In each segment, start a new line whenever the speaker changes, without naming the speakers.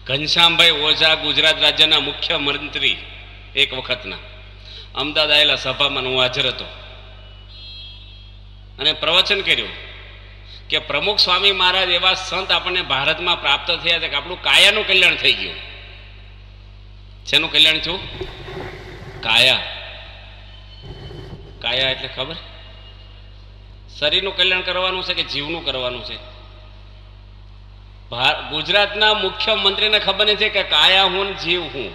ઘનશ્યામભાઈ ઓઝા ગુજરાત રાજ્યના મુખ્યમંત્રી એક વખતના અમદાવાદ આવેલા સભામાં હું હાજર હતો અને પ્રવચન કર્યું કે પ્રમુખ સ્વામી મહારાજ એવા સંત આપણને ભારતમાં પ્રાપ્ત થયા છે કે આપણું કાયાનું કલ્યાણ થઈ ગયું. શેનું કલ્યાણ થયું? કાયા. કાયા એટલે ખબર? શરીરનું કલ્યાણ કરવાનું છે કે જીવનું કરવાનું છે? ગુજરાતના મુખ્યમંત્રીને ખબર નથી કે કાયા હું જીવ હું.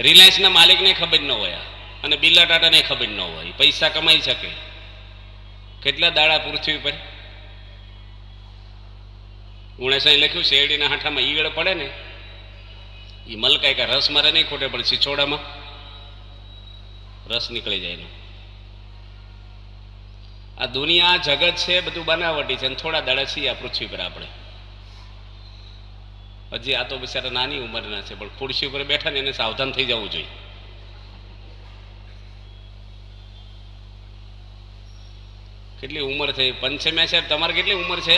રિલાયન્સના માલિકને ખબર ન હોય અને બિરલા ટાટાને ખબર ન હોય. પૈસા કમાઈ શકે. કેટલા દાડા પૃથ્વી પર 19 લખ્યું શેરડીના હાંઠામાં ઈગળ પડે ને એ મલકાય કે રસ મારે નહીં ખોટે પણ સિચોડામાં રસ નીકળી જાય. આ દુનિયા જગત છે બધું બનાવટી છે અને થોડા દાડા છીએ આ પૃથ્વી પર આપણે. હજી આ તો બિચારા નાની ઉંમરના છે પણ ખુરશી ઉપર બેઠા ને એને સાવધાન થઈ જવું જોઈએ. કેટલી ઉંમર થઈ? 85 સાહેબ તમારે કેટલી ઉંમર છે?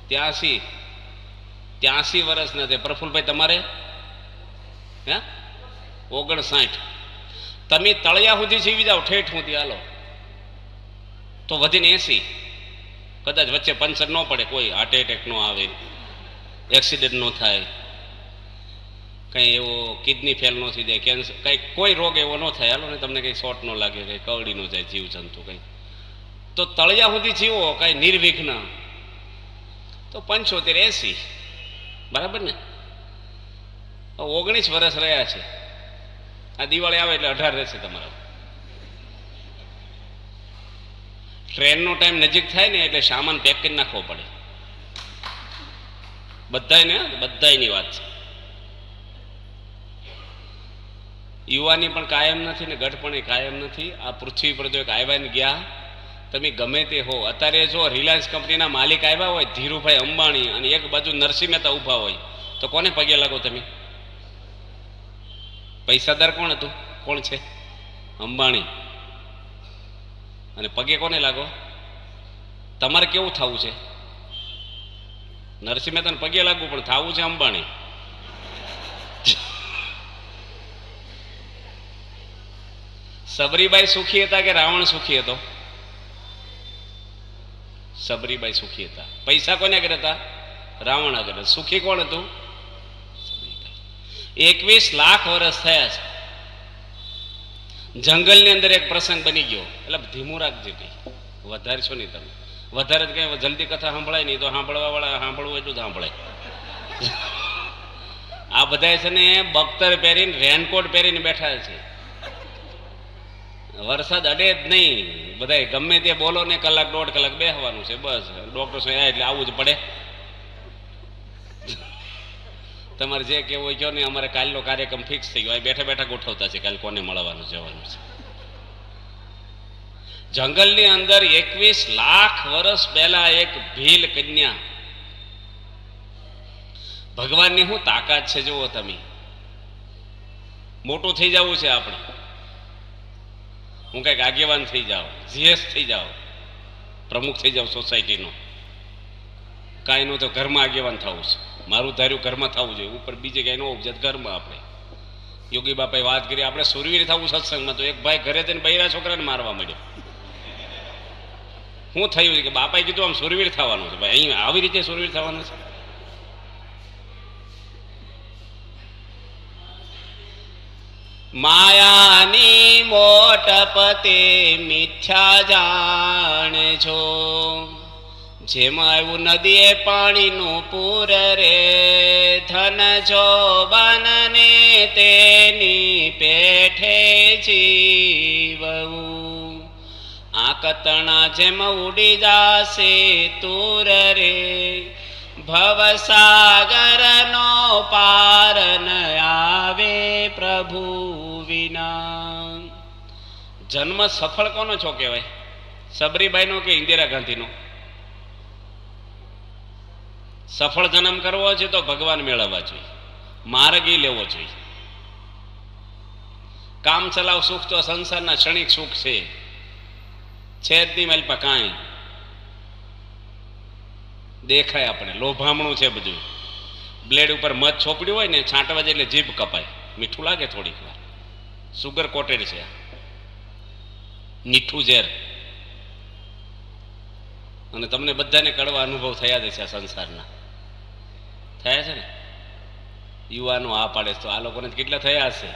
83 વર્ષના છે. પ્રફુલભાઈ તમારે? હે 59. તમે તળિયા સુધી જીવી જાઓ ઠેઠ સુધી હાલો તો વધીને 80. કદાચ વચ્ચે પંચર ન પડે, કોઈ હાર્ટ એટેક ન આવે, એક્સિડન્ટ ન થાય, કંઈ એવો કિડની ફેલ ન થઈ જાય, કેન્સર કંઈ કોઈ રોગ એવો ન થાય. હાલો ને તમને કંઈ શોર્ટ ન લાગે, કંઈ કવડી ન જાય જીવ જંતુ કંઈ, તો તળિયા સુધી જીવો કાંઈ નિર્વિઘ્ન તો 75 80 બરાબર ને? 19 વર્ષ રહ્યા છે. આ દિવાળી આવે એટલે 18 રહેશે તમારા. ટ્રેનનો ટાઈમ નજીક થાય ને એટલે સામાન પેક કરી નાખવો પડે બધાને. બધાની વાત છે. યુવાની પણ કાયમ નથી ને ગઢપણ કાયમ નથી. આ પૃથ્વી પર જો એક આવ્યા ને ગયા, તમે ગમે તે હો. અત્યારે જો રિલાયન્સ કંપનીના માલિક આવ્યા હોય ધીરુભાઈ અંબાણી અને એક બાજુ નરસિંહ મહેતા ઊભા હોય તો કોને પગે લાગો તમે? પૈસાદાર કોણ હતું? કોણ છે? અંબાણી. અને પગે કોને લાગો? તમારે કેવું થવું છે? નરસિંહ મહેતાને પગે લાગવું પણ થવું છે અંબાણી. સબરીબાઈ સુખી હતા કે રાવણ સુખી હતો? સબરીબાઈ સુખી હતા. પૈસા કોને આગળ હતા? રાવણ આગળ. સુખી કોણ હતું? 21 લાખ વર્ષ થયા છે. જંગલની અંદર એક પ્રસંગ બની ગયો. એટલે ધીમું રાખજે, કઈ વધારે છો નહીં તમે. વધારે કઈ જલ્દી કથા સાંભળાય નહીં તો સાંભળવા વાળા સાંભળવું એટલું જ સાંભળાય. આ બધા છે ને બખ્તર પહેરીને રેનકોટ પહેરીને બેઠા છે. વરસાદ અડે જ નહીં. બધા ગમે તે બોલો ને કલાક 1.5 કલાક બેસવાનું છે બસ. ડોક્ટર સાહેબ એટલે આવું જ પડે. તમારે જે કેવું હોય કહો ને. અમારે કાલનો કાર્યક્રમ ફિક્સ થઈ ગયો. બેઠા બેઠા ગોઠવતા છે કાલે કોને મળવાનું જવાનું છે. જંગલની અંદર 21 લાખ વર્ષ પહેલા એક ભીલ કન્યા. ભગવાનની શું તાકાત છે જુઓ તમે. મોટું થઈ જવું છે આપણે. હું કઈક આગેવાન થઈ જાઓ, જીએસ થઈ જાઓ, પ્રમુખ થઈ જાઓ સોસાયટીનો. કાંઈ નું તો ઘરમાં આગેવાન થવું છે. મારું ધાર્યું ઘરમાં થવું જોઈએ. ઉપર બીજે કઈ ન ઉપજે ઘરમાં. આપણે યોગી બાપાએ વાત કરી આપણે સુરવીર થવું સત્સંગમાં. તો એક ભાઈ ઘરે જઈને બૈરા છોકરાને મારવા માંડ્યો. શું થયું છે કે બાપાએ કીધું આમ સુરવીર થવાનું છે. ભાઈ અહીં આવી રીતે સુરવીર થવાનું છે? માયાની મોટપતે મિથ્યા જાણજો. જેમાં આવ્યું નદીએ પાણીનું પૂર રે. ધન જો બનને તેની પેઠે જીવવું. આકતણા જેમ ઉડી જાશે તૂર રે. ભવસાગર નો પાર ન આવે પ્રભુ વિના. જન્મ સફળ કોનો છો કહેવાય? સબરીબાઈનો કે ઇન્દિરા ગાંધીનો? સફળ જન્મ કરવો છે તો ભગવાન મેળવવા જોઈએ, માર્ગ લેવો જોઈએ. કામ ચલાવ સુખ તો સંસારના ક્ષણિક સુખ છે જ નહીં મારી પાસે કાંઈ. દેખાય આપણે, લોભામણું છે બધું. બ્લેડ ઉપર મધ છોપડ્યું હોય ને, છાંટવા જાય એટલે જીભ કપાય, મીઠું લાગે થોડીક વાર. સુગર કોટેડ છે, મીઠું ઝેર. અને તમને બધાને કડવા અનુભવ થયા જ છે આ સંસારના, થયા છે ને. યુવાનો આ પાડે તો આ લોકોને કેટલા થયા હશે.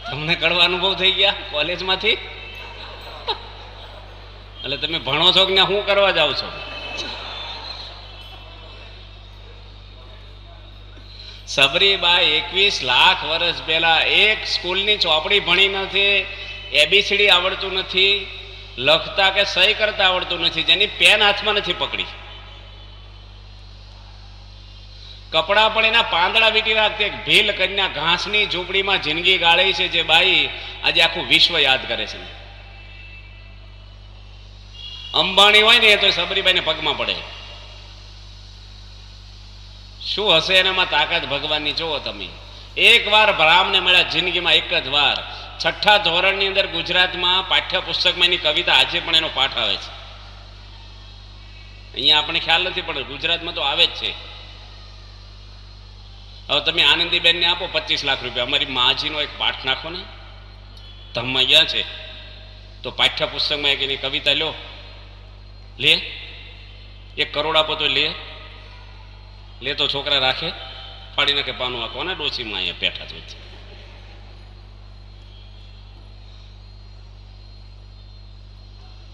તમને કડવા અનુભવ થઈ ગયા કોલેજમાંથી? એટલે તમે ભણો છો કે શું કરવા જાઓ છો? સબરીબાઈ 21 લાખ વર્ષ પહેલા એક સ્કૂલની ચોપડી ભણી નથી, એબીસીડી આવડતું નથી, લખતા કે સહી કરતા આવડતું નથી, જેની પેન હાથમાં નથી પકડી. કપડા પણ એના પાંદડા વીટી રાખતી. એક ભીલ કન્યા ઘાસની ઝૂંપડીમાં જિંદગી ગાળી છે, જે બાઈ આજે આખું વિશ્વ યાદ કરે છે. અંબાણી હોય ને એ તો સબરીબાઈને પગમાં પડે. શું હશે એનામાં તાકાત ભગવાનની? જુઓ તમે, એક વાર બ્રાહ્મને મળ્યા જિંદગીમાં, એક જ વાર. 6ઠ્ઠા ધોરણની અંદર ગુજરાતમાં પાઠ્યપુસ્તકમાં એની કવિતા આજે પણ એનો પાઠ આવે છે. અહીંયા આપણે ખ્યાલ નથી પણ ગુજરાતમાં તો આવે જ છે. હવે તમે આનંદીબેનને આપો 25 લાખ રૂપિયા, અમારી માજીનો એક પાઠ નાખો ને, ધમૈયા છે, તો પાઠ્યપુસ્તકમાં એક એની કવિતા લો, લે. 1 કરોડ આપો તો લે તો છોકરા રાખે, ફાડી નાખે પાનું આખો ને ડોસીમાં અહીંયા પેઠા જ છે.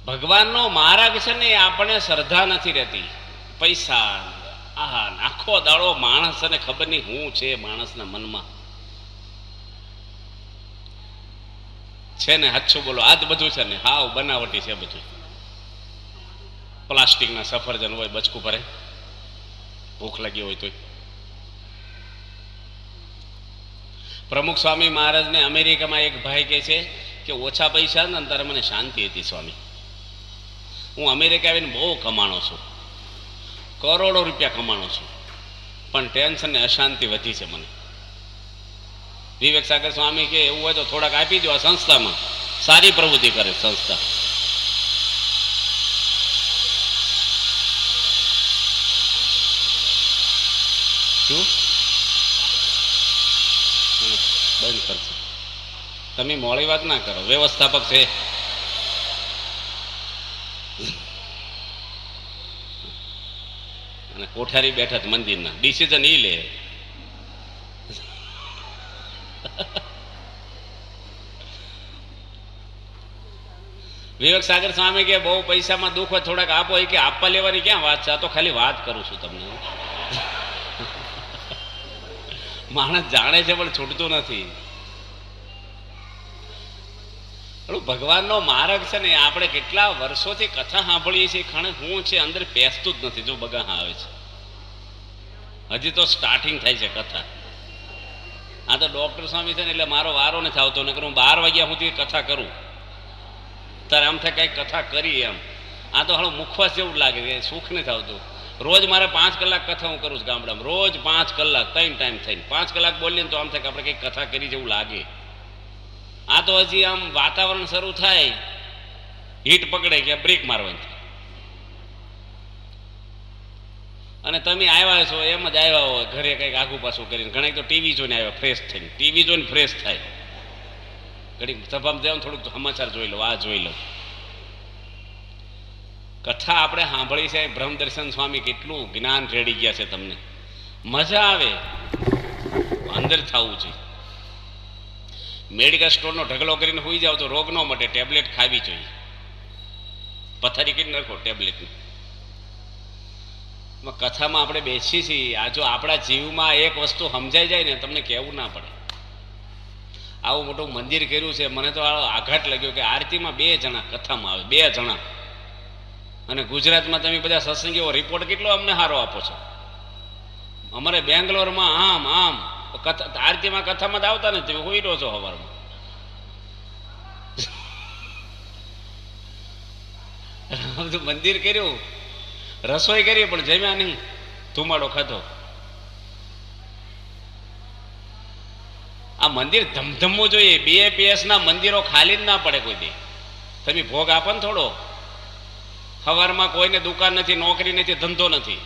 ભગવાનનો માર્ગ છે ને આપણે શ્રદ્ધા નથી રહેતી. પૈસા, આખો દાડો માણસને ખબર નહીં શું છે માણસના મનમાં છે ને. હચ્છું બોલો, આ જ બધું છે ને, હાવ બનાવટી છે બધું. પ્લાસ્ટિકના સફરજન હોય, બચકું ભરે, ભૂખ લાગી હોય તો. પ્રમુખ સ્વામી મહારાજને અમેરિકામાં એક ભાઈ કહે છે કે ઓછા પૈસા ને ત્યારે મને શાંતિ હતી સ્વામી, હું અમેરિકા આવીને બહુ કમાણો છું, કરોડો રૂપિયા કમાણો છું, પણ ટેન્શન ને અશાંતિ વધી છે મને. વિવેક સાગર સ્વામી કે એવું હોય તો થોડાક આપી દો આ સંસ્થામાં, સારી પ્રવૃત્તિ કરે સંસ્થા. શું બંધ કરશે? તમે મોડી વાત ના કરો, વ્યવસ્થાપક છે. અને કોઠારી બેઠા મંદિરના ડિસિઝન ઈ લે. વિવેક સાગર સ્વામી કે બહુ પૈસામાં દુઃખ હોય થોડાક આપો, એ કે આપવા લેવાની ક્યાં વાત છે, આ તો ખાલી વાત કરું છું તમને. માણસ જાણે છે પણ છૂટતું નથી. ભગવાનનો માર્ગ છે ને, આપણે કેટલા વર્ષોથી કથા સાંભળીએ છીએ, ખાણે હું છે અંદર પેસતું જ નથી. જો બગા આવે છે, હજી તો સ્ટાર્ટિંગ થાય છે કથા. આ તો ડોક્ટર સ્વામી છે ને એટલે મારો વારો નથી આવતો, નકર હું 12 વાગ્યા સુધી કથા કરું, ત્યારે આમ થાય કઈ કથા કરી એમ. આ તો હાલો મુખવાસ જેવું લાગે છે, સુખ નથી આવતું. રોજ મારે 5 કલાક કથા હું કરું છું ગામડામાં, રોજ 5 કલાક, 3 ટાઈમ થઈને 5 કલાક બોલીએ ને તો આમ થાય કે આપણે કંઈક કથા કરી જેવું લાગે. આ તો હજી આમ વાતાવરણ શરૂ થાય, હીટ પકડે કે બ્રેક મારવાની. અને તમે આવ્યા છો એમ જ આવ્યા હોય, ઘરે કંઈક આગુ પાછું કરીને, ઘણા તો ટીવી જોઈને આવ્યા ફ્રેશ થઈને, ટીવી જોઈને ફ્રેશ થાય. ઘડીક સભામાં જવાનું, થોડુંક સમાચાર જોઈ લો, આ જોઈ લો. કથા આપણે સાંભળી છે. બ્રહ્મદર્શન સ્વામી કેટલું જ્ઞાન રેડી ગયા છે, તમને મજા આવે, અંદર થવું જોઈએ. મેડિકલ સ્ટોરનો ઢગલો કરીને સુઈ જાવ તો રોગ ન મટે, ટેબ્લેટ ખાવી જોઈએ. પથારી કરી નાખો ટેબ્લેટની. કથામાં આપણે બેસી છીએ, આ જો આપણા જીવમાં એક વસ્તુ સમજાઈ જાય ને, તમને કહેવું ના પડે. આવું મોટું મંદિર કર્યું છે, મને તો આઘાત લાગ્યો કે આરતીમાં 2 જણા કથામાં આવે, 2 જણા. અને ગુજરાતમાં તમે બધા સત્સંગીઓ રિપોર્ટ કેટલો અમને સારો આપો છો. અમારે બેંગ્લોરમાં આમ આરતીમાં કથામાં જ આવતા નથી, હોઈ રહ્યો છો સવારમાં. મંદિર કર્યું, રસોઈ કરી પણ જમ્યા નહીં, ધુમાડો ખાધો. આ મંદિર ધમધમવું જોઈએ. BAPS ના મંદિરો ખાલી જ ના પડે કોઈ દી. તમે ભોગ આપો ને થોડો, સવારમાં કોઈને દુકાન નથી, નોકરી નથી, ધંધો નથી,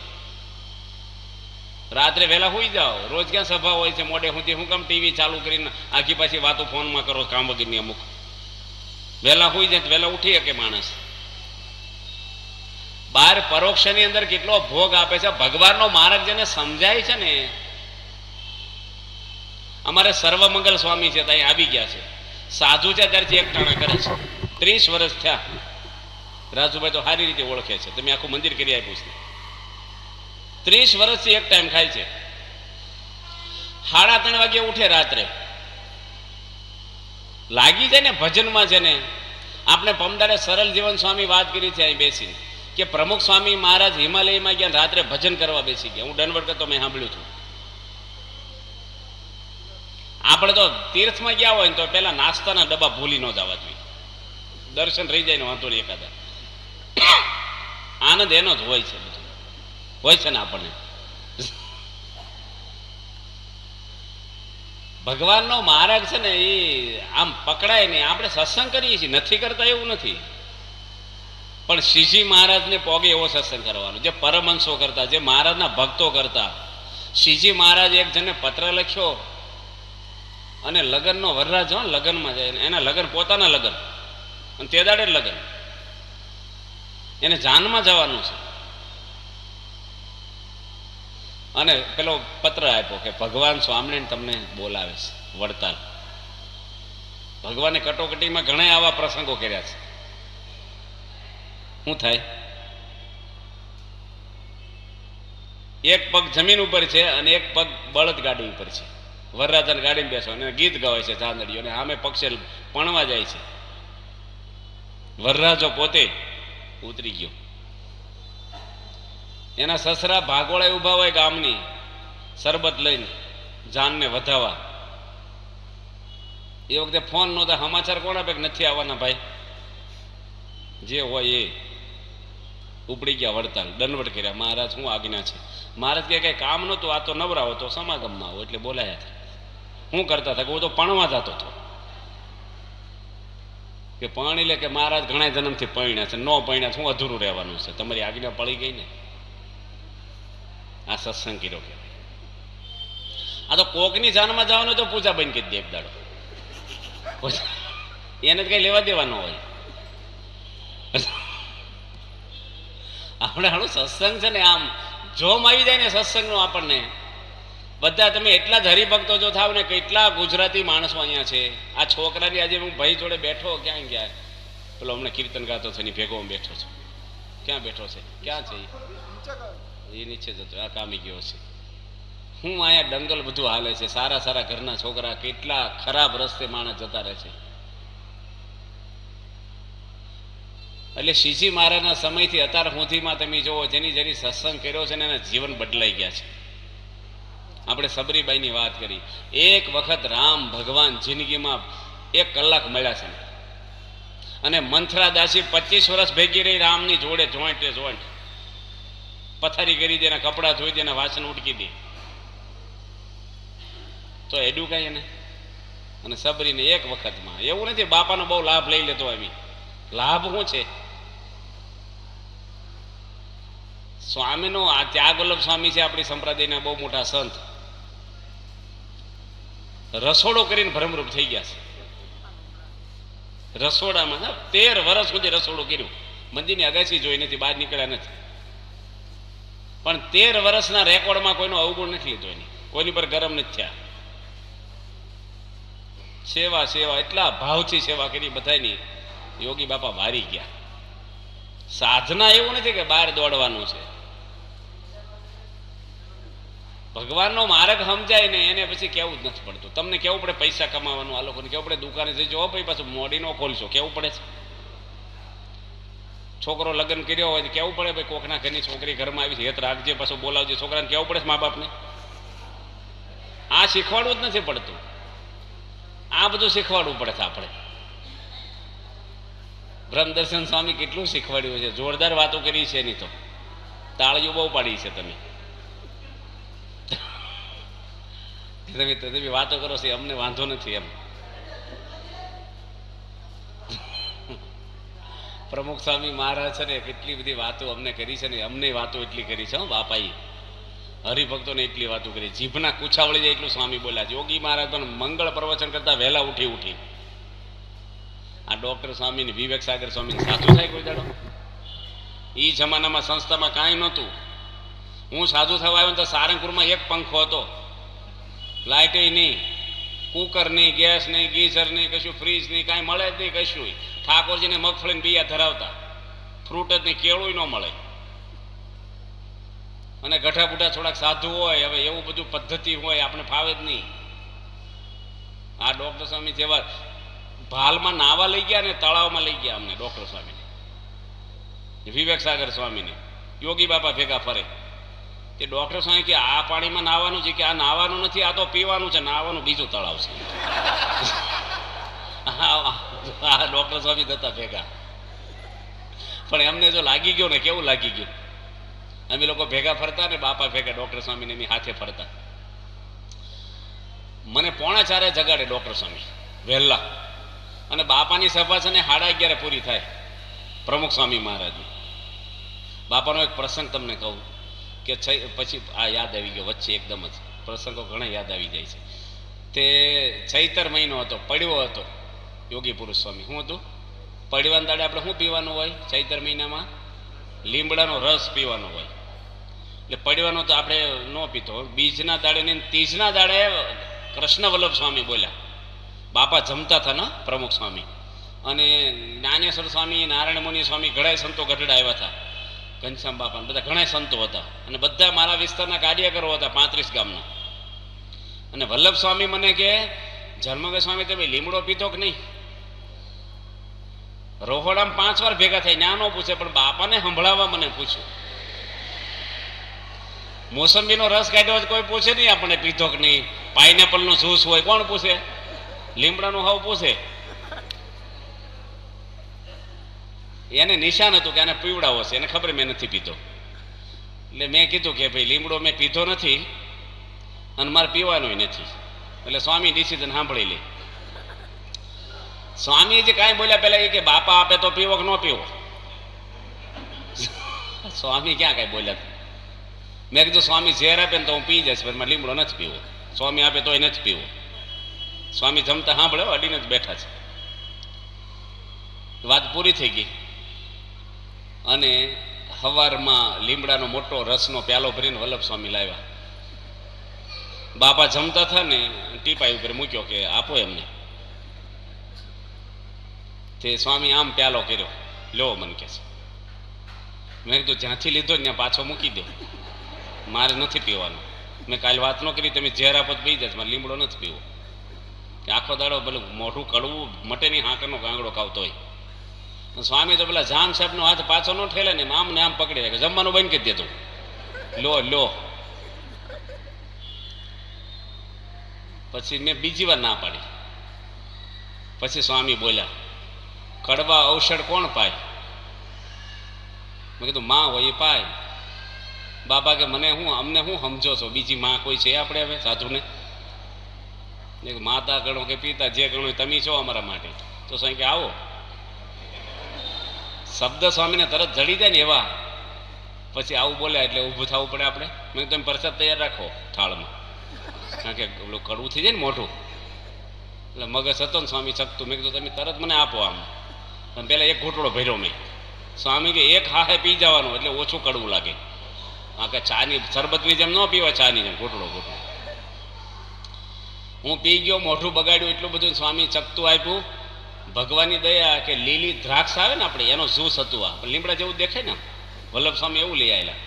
રાત્રે વહેલા સુઈ જાઓ. રોજ ક્યાં સભા હોય છે મોડે સુધી? હું કામ ટીવી ચાલુ કરીને આખી પાછી વાતો ફોનમાં કરો કામ વગરની? અમુક વહેલા સુઈ જાય વહેલા ઉઠી શકે માણસ. બાર પરોક્ષની અંદર કેટલો ભોગ આપે છે. ભગવાનનો માર્ગ જેને સમજાય છે ને, અમારે સર્વમંગલ સ્વામી છે ત્યાં આવી ગયા છે, સાધુ છે ત્યારથી એક ટાણા કરે છે, 30 વર્ષ થયા. રાજુભાઈ તો સારી રીતે ઓળખે છે, તમે આખું મંદિર કરી આપ્યું છે. 30 વર્ષથી એક ટાઈમ ખાય છે. 3:30 વાગે ઉઠે રાત્રે. લાગી જાય ને ભજનમાં છે ને. આપણે પમદારે સરળ જીવન સ્વામી વાત કરી છે અહીં બેસીને કે પ્રમુખ સ્વામી મહારાજ હિમાલયમાં ગયા, રાત્રે ભજન કરવા બેસી ગયા. હું દંડવત કરતો મેં સાંભળ્યું હતું. આપણે તો તીર્થમાં ગયા હોય ને તો પેલા નાસ્તાના ડબ્બા ભૂલી ન જવા જોઈએ. દર્શન રહી જાય ને વાંધો નહીં એકાદા. આનંદ એનો જ હોય છે, બધું હોય છે ને. આપણને ભગવાનનો માર્ગ છે ને એ આમ પકડાય નહીં. આપણે સત્સંગ કરીએ છીએ, નથી કરતા એવું નથી, પણ શ્રીજી મહારાજને પોગે એવો સત્સંગ કરવાનો જે પરમહંસો કરતા, જે મહારાજના ભક્તો કરતા. શ્રીજી મહારાજ એક જણને પત્ર લખ્યો અને લગ્નનો વરરાજ હો, લગ્નમાં જાય એના લગ્ન, પોતાના લગ્ન, અને તે દાડે જ લગ્ન, એને જાનમાં જવાનું છે. અને પેલો પત્ર આપ્યો કે ભગવાન સ્વામિનારાયણ તમને બોલાવે છે વડતાલ. ભગવાને કટોકટીમાં ઘણા આવા પ્રસંગો કર્યા છે. શું થાય? એક પગ જમીન ઉપર છે અને એક પગ બળદ ગાડી ઉપર છે. વરરાજાને ગાડીમાં બેસો અને ગીત ગવાય છે ચાંદડીઓ, અને સામે પક્ષે પણવા જાય છે. વરરાજો પોતે ઉતરી ગયો. એના સસરા ભાગોળા ઉભા હોય ગામની શરબત લઈને જાનને વધાવા. એ વખતે ફોન નહોતા, સમાચાર કોણ આપે કે નથી આવવાના ભાઈ? જે હોય એ ઉપડી ગયા વડતાલ, દંડવટ કર્યા. મહારાજ શું આજ્ઞા છે? મહારાજ કે કઈ કામ નહોતું, આ તો નવરાવો તો સમાગમમાં આવો એટલે બોલાયા હતા. શું કરતા હતા? કે હું તો પણવા જતો હતો. કે પાણી લે કે મહારાજ ઘણા જન્મથી પૈણ્યા છે, ન પૈણ્યા શું અધૂરું રહેવાનું છે? તમારી આજ્ઞા પડી ગઈ ને. આ સત્સંગ કર્યો કે આ તો કોકની જાનમાં જવાનું તો પૂજા બની કીધી એક દાડો. એને કઈ લેવા દેવાનો હોય. આપણે હાલું સત્સંગ છે ને, આમ જોમ આવી જાય ને સત્સંગનો આપણને. બધા તમે એટલા જ હરિભક્તો જો થાવ ને, કેટલા ગુજરાતી માણસો અહીંયા છે. આ છોકરાની આજે હું ભાઈ જોડે બેઠો, ક્યાં ગયા? પેલો હમણાં કીર્તન ગાતો છે એની ભેગો હું બેઠો છું. ક્યાં બેઠો છે? ક્યાં છે એ? નીચે જતો, આ કામી ગયો છે. હું અહીંયા દંગલ બધું હાલે છે. સારા સારા ઘરના છોકરા કેટલા ખરાબ રસ્તે માણસ જતા રહે છે. એટલે શ્રીજી મહારાજના સમયથી અત્યાર સુધીમાં તમે જોવો, જેની જેની સત્સંગ કર્યો છે ને એના જીવન બદલાઈ ગયા છે. આપણે સબરીબાઈની વાત કરી. એક વખત રામ ભગવાન જિંદગીમાં 1 કલાક મળ્યા છે, અને મંથરા દાસી 25 વર્ષ ભેગી રહી રામની જોડે, જોઈન્ટ જોઈન્ટ. પથારી કરી દે, એના કપડા ધોઈ દે, એના વાસણ ઉટકી દે, તો એડું કઈ એને. અને સબરીને એક વખતમાં. એવું નથી બાપાનો બહુ લાભ લઈ લેતો. આવી લાભ શું છે? સ્વામીનો આ ત્યાગવલ્લભ સ્વામી છે, આપણી સંપ્રદાયના બહુ મોટા સંત. રસોડો કરીને ભ્રમરૂપ થઈ ગયા છે. રસોડામાં 13 વર્ષ સુધી રસોડો કર્યું. મંદિરની અગાસી જોઈ નથી, બહાર નીકળ્યા નથી. પણ 13 વર્ષના રેકોર્ડમાં કોઈનો અવગુણ નથી લીધો, એની કોઈની પર ગરમ નથી થયા. સેવા સેવા એટલા ભાવથી સેવા કરી બધાની. યોગી બાપા વારી ગયા. સાધના એવું નથી કે બહાર દોડવાનું છે. ભગવાનનો માર્ગ સમજાય ને એને પછી કેવું જ નથી પડતું. તમને કેવું પડે પૈસા કમાવાનું, આ લોકોને કેવું પડે દુકાને જઈ જો ભાઈ પાછું મોડી નો ખોલશો, કેવું પડે છે. છોકરો લગ્ન કર્યો હોય કેવું પડે ભાઈ કોકના ઘરની છોકરી ઘરમાં આવી છે, હેત રાખજે, પાછું બોલાવજે. છોકરાને કેવું પડે છે મા બાપને? આ શીખવાડવું જ નથી પડતું. આ બધું શીખવાડવું પડે છે આપણે. બ્રહ્મદર્શન સ્વામી કેટલું શીખવાડ્યું છે, જોરદાર વાતો કરી છે. એની તો તાળીઓ બહુ પાડી છે. તમે વાતો કરો છો, અમને વાંધો નથી એમ. પ્રમુખ સ્વામી મહારાજ છે ને કેટલી બધી વાતો અમને કરી છે ને, અમને વાતો એટલી કરી છે બાપાઈ, હરિભક્તોને એટલી વાતો કરી, જીભના કુછા વળી જાય એટલું સ્વામી બોલ્યા છે. યોગી મહારાજ પણ મંગળ પ્રવચન કરતા વહેલા ઉઠી આ ડોક્ટર સ્વામી ને વિવેક સાગર સ્વામી સાચું થાય કોઈ દાડો? એ જમાનામાં સંસ્થામાં કાંઈ નહોતું. હું સાધુ થવા આવ્યો તો સારંગપુરમાં એક પંખો હતો, લાઇટ નહીં, કુકર નહીં, ગેસ નહીં, ગીઝર નહીં, કશું ફ્રીજ નહીં, કાંઈ મળે જ નહીં કશું. ઠાકોરજીને મગફળીને બિયા ધરાવતા, ફ્રૂટ જ નહીં, કેળું ન મળે. અને ગઠા બુઢા થોડાક સાધુ હોય, હવે એવું બધું પદ્ધતિ હોય આપણે ફાવે જ નહીં. આ ડોક્ટર સ્વામી જેવા ભાલમાં નાવા લઈ ગયા ને તળાવમાં લઈ ગયા અમને ડોક્ટર સ્વામીને, વિવેક સાગર સ્વામીને. યોગી બાપા ભેગા ફરે તે ડોક્ટર સ્વામી કે આ પાણીમાં નાવાનું છે કે આ નાવાનું નથી, આ તો પીવાનું છે, નાવાનું બીજું તળાવ છે. આ ડોક્ટર સ્વામી હતા ભેગા. પણ એમને જો લાગી ગયો ને, કેવું લાગી ગયું, અમે લોકો ભેગા ફરતા ને બાપા ભેગા ડોક્ટર સ્વામીને એની હાથે ફરતા. મને 3:45 જગાડે ડોક્ટર સ્વામી વહેલા, અને બાપાની સભા છે ને 11:30 પૂરી થાય પ્રમુખ સ્વામી મહારાજની. બાપાનો એક પ્રસંગ તમને કહું કે પછી આ યાદ આવી ગયો વચ્ચે, એકદમ જ પ્રસંગો ઘણા યાદ આવી જાય છે. તે ચૈતર મહિનો હતો, પડ્યો હતો. યોગી પુરુષ સ્વામી શું હતું? પડવાના દાડે આપણે શું પીવાનું હોય ચૈતર મહિનામાં? લીમડાનો રસ પીવાનો હોય. એટલે પડવાનો તો આપણે ન પીતો. બીજના દાડે ને ત્રીજના દાડે કૃષ્ણ વલ્લભ સ્વામી બોલ્યા. બાપા જમતા હતા ને પ્રમુખ સ્વામી, અને જ્ઞાનેશ્વર સ્વામી, નારાયણ મુનિ સ્વામી, ઘણા સંતો ગઢડા આવ્યા હતા, ઘનશ્યામ બાપા બધા ઘણા સંતો હતા, અને બધા મારા વિસ્તારના કાર્યકરો હતા 35 ગામના. અને વલ્લભ સ્વામી મને કે જન્મગર સ્વામી તમે લીમડો પીતો કે નહીં? રોહોડામાં 5 વાર ભેગા થાય, ના નો પૂછે, પણ બાપાને સંભળાવવા મને પૂછ્યું. મોસંબીનો રસ કાઢ્યો કોઈ પૂછે નહીં આપણે પીધો કે નહીં. પાઇનેપલ નો જ્યુસ હોય કોણ પૂછે? લીમડાનું હાવ પૂછે. એને નિશાન હતું કે આને પીવડાવો છે, એને ખબર મેં નથી પીધો. એટલે મેં કીધું કે ભાઈ લીમડો મેં પીધો નથી અને મારે પીવાનો નથી. એટલે સ્વામી ડિસિઝન સાંભળી લે. સ્વામી જે કાંઈ બોલ્યા પેલા એ કે બાપા આપે તો પીવો કે ન પીવો. સ્વામી ક્યાં કાંઈ બોલ્યા? મેં કીધું સ્વામી ઝેર આપે ને તો હું પી જઈશ, પણ મારે લીમડો નથી પીવો. સ્વામી આપે તોય નથી પીવો. સ્વામી જમતા સાંભળે, અડીને જ બેઠા છે. વાત પૂરી થઈ ગઈ, અને સવારમાં લીમડાનો મોટો રસનો પ્યાલો ભરીને વલ્લભ સ્વામી લાવ્યા. બાપા જમતા હતા ને ટીપાઈ ઉપર મૂક્યો કે આપો એમને. તે સ્વામી આમ પ્યાલો કર્યો, લો મને કે છે. મેં કીધું જ્યાંથી લીધો ત્યાં પાછો મૂકી દો, મારે નથી પીવાનું. મેં કાલે વાત ન કરી, તમે ઝેર આપો પી જશે, મારે લીમડો નથી પીવો. કે આખો દાડો ભલે મોઢું કડવું મટે નહીં, હાંકરનો ગાંગડો ખાવતો હોય. સ્વામી તો પેલા જામ સાહેબનો હાથ પાછો ન ઠેલે ને આમ ને આમ પકડી રાખે, જમવાનું બંધ કરી દેતું. લો લો. પછી મેં બીજી વાર ના પાડી. પછી સ્વામી બોલ્યા, કડવા ઔષધ કોણ પાય? મેં કીધું માં હોય એ પાય. બાપા કે મને હું, અમને શું સમજો છો? બીજી માં કોઈ છે આપણે હવે સાધુને? માતા ગણો કે પિતા જે ગણો તમે છો અમારા માટે. તો સ્વામી કે આવો. શબ્દ સ્વામીને તરત જડી જાય ને એવા. પછી આવું બોલ્યા એટલે ઊભું થવું પડે આપણે. મેં તમે પ્રસાદ તૈયાર રાખો થાળમાં, કારણ કે પેલું કડવું થઈ જાય ને મોઢું. એટલે મગજ હતો ને સ્વામી ચકતું. મેં કીધું તમે તરત મને આપો આમ. પણ પહેલાં એક ઘૂંટડો ભર્યો મેં. સ્વામી કે એક હાથે પી જવાનું એટલે ઓછું કડવું લાગે. આ કે ચાની શરબતની જેમ ન પીવાય, ચાની જેમ ઘૂંટડો ઘૂંટડો. હું પી ગયો, મોઢું બગાડ્યું એટલું બધું. સ્વામી ચકતું આપ્યું. ભગવાનની દયા કે લીલી દ્રાક્ષ આવે ને આપણે, એનો જ્યુસ હતું. આ લીમડા જેવું દેખાય ને, વલ્લભ સ્વામી એવું લઈ આવેલા.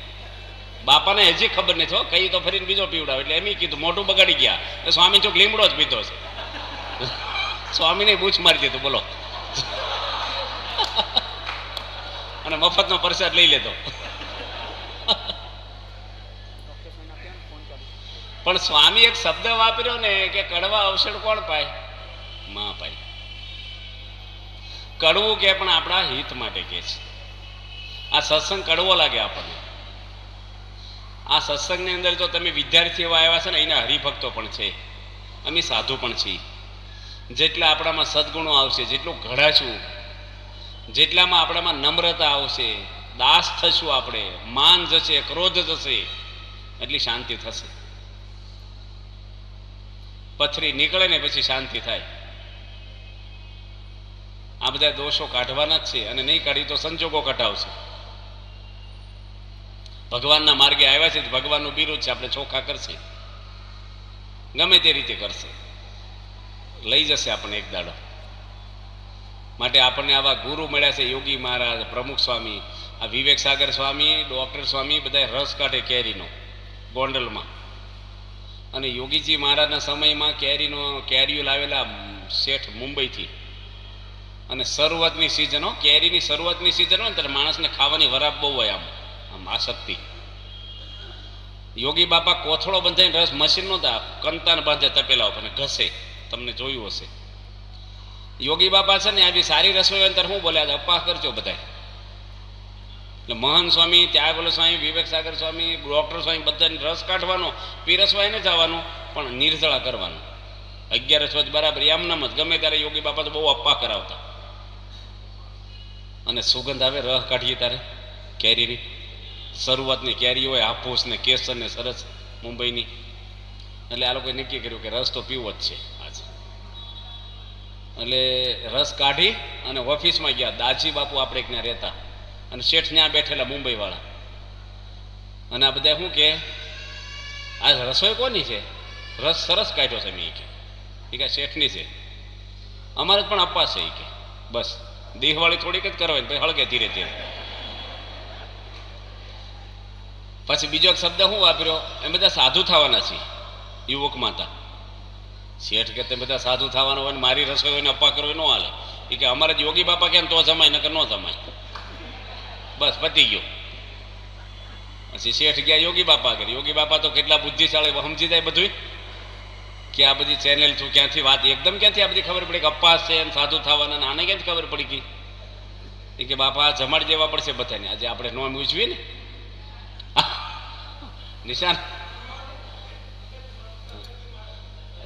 બાપાને હજી ખબર નથી હો, કઈ તો ફરીને બીજો પીવડાવે. એટલે એમ કીધું મોઢું બગાડી ગયા. એટલે સ્વામી ચોક લીમડો જ પીધો છે. સ્વામીને બૂચ મારી દીધું બોલો. અને મફતનો પ્રસાદ લઈ લેતો. પણ સ્વામી એક શબ્દ વાપર્યો ને કે કડવા ઔષધ કોણ પાય? માં પાય. કડવું કે પણ આપણા હિત માટે કે છે. આ સત્સંગ કડવો લાગે આપણને. આ સત્સંગની અંદર જો તમે વિદ્યાર્થીઓ આવ્યા છે ને, એના હરિભક્તો પણ છે, અમે સાધુ પણ છીએ. જેટલા આપણામાં સદગુણો આવશે, જેટલું ઘડાશું જેટલામાં આપણામાં નમ્રતા આવશે, દાસ થશું આપણે, માન જશે, ક્રોધ જશે, એટલી શાંતિ થશે. પથરી નીકળે ને પછી શાંતિ થાય. આ બધા દોષો કાઢવાના જ છે, અને નહીં કાઢી તો સંજોગો કટાવશે. ભગવાનના માર્ગે આવ્યા છે, ભગવાનનું બિરુદ છે, આપણે ચોખ્ખા કરશે, ગમે તે રીતે કરશે, લઈ જશે આપણને એક દાડો. માટે આપણને આવા ગુરુ મળ્યા છે, યોગી મહારાજ, પ્રમુખ સ્વામી, આ વિવેક સાગર સ્વામી, ડોક્ટર સ્વામી, બધા રસ કાઢે કેરીનો ગોંડલમાં. અને યોગીજી મહારાજના સમયમાં કેરીઓ લાવેલા શેઠ મુંબઈથી. અને શરૂઆતની સિઝન, કેરીની શરૂઆતની સિઝન હોય ને ત્યારે માણસને ખાવાની વરાપ બહુ હોય, આમ આસક્તિ. યોગી બાપા કોથળો બંધાઈને રસ, મશીન નહોતા, કંતાન બાંધે તપેલા ઉપર ઘસે, તમને જોયું હશે. યોગી બાપા છે ને આવી સારી રસોઈ હોય ત્યારે શું બોલ્યા, અપ્પા કરજો બધા. એટલે મહાન સ્વામી, ત્યાગલ સ્વામી, વિવેક સાગર સ્વામી, ડોક્ટર સ્વામી, બધાને રસ કાઢવાનો, પીરસવાય ને જવાનું, પણ નિર્જળા કરવાનું. 11 વર્ષ બરાબર એમનામ જ ગમે ત્યારે યોગી બાપા તો બહુ અપ્પા કરાવતા. અને સુગંધ આવે રસ કાઢીએ ત્યારે કેરીની, શરૂઆતની કેરી હોય, હાફૂસ ને કેસર ને સરસ મુંબઈની. એટલે આ લોકોએ નક્કી કર્યું કે રસ તો પીવો જ છે આજે. એટલે રસ કાઢી અને ઓફિસમાં ગયા. દાજી બાપુ આપણે એક ત્યાં રહેતા, અને શેઠ ત્યાં બેઠેલા મુંબઈ વાળા. અને આ બધા શું કે આ રસોઈ કોની છે, રસ સરસ કાઢ્યો છે. મેં કે શેઠની છે, અમારે પણ અપ્પા છે. કે બસ દેહવાળી થોડીક જ કરવાની, પછી હળગે ધીરે ધીરે. પછી બીજો એક શબ્દ શું વાપર્યો, એ બધા સાધુ થવાના છે યુવકમાં હતા. શેઠ કે તે બધા સાધુ થવાનું હોય ને મારી રસોઈ હોય ને અપ્પા કરવો ન હાલે. એ કે અમારે યોગી બાપા કેમ તો જમાય, નકર ન જમાય. બસ પતી ગયો. પછી શેઠ ગયા યોગી બાપા આગળ. યોગી બાપા તો કેટલા બુદ્ધિશાળી, સમજી જાય બધું કે આ બધી ચેનલ થયું, ક્યાંથી વાત એકદમ ક્યાંથી આ બધી ખબર પડી કે અપ્પાસ છે સાધુ થવાના, આને ક્યાંથી ખબર પડી ગઈ. એ કે બાપા જમાડી દેવા પડશે બધાને, આજે આપણે નોમ ઉજવીએ ને નિશાન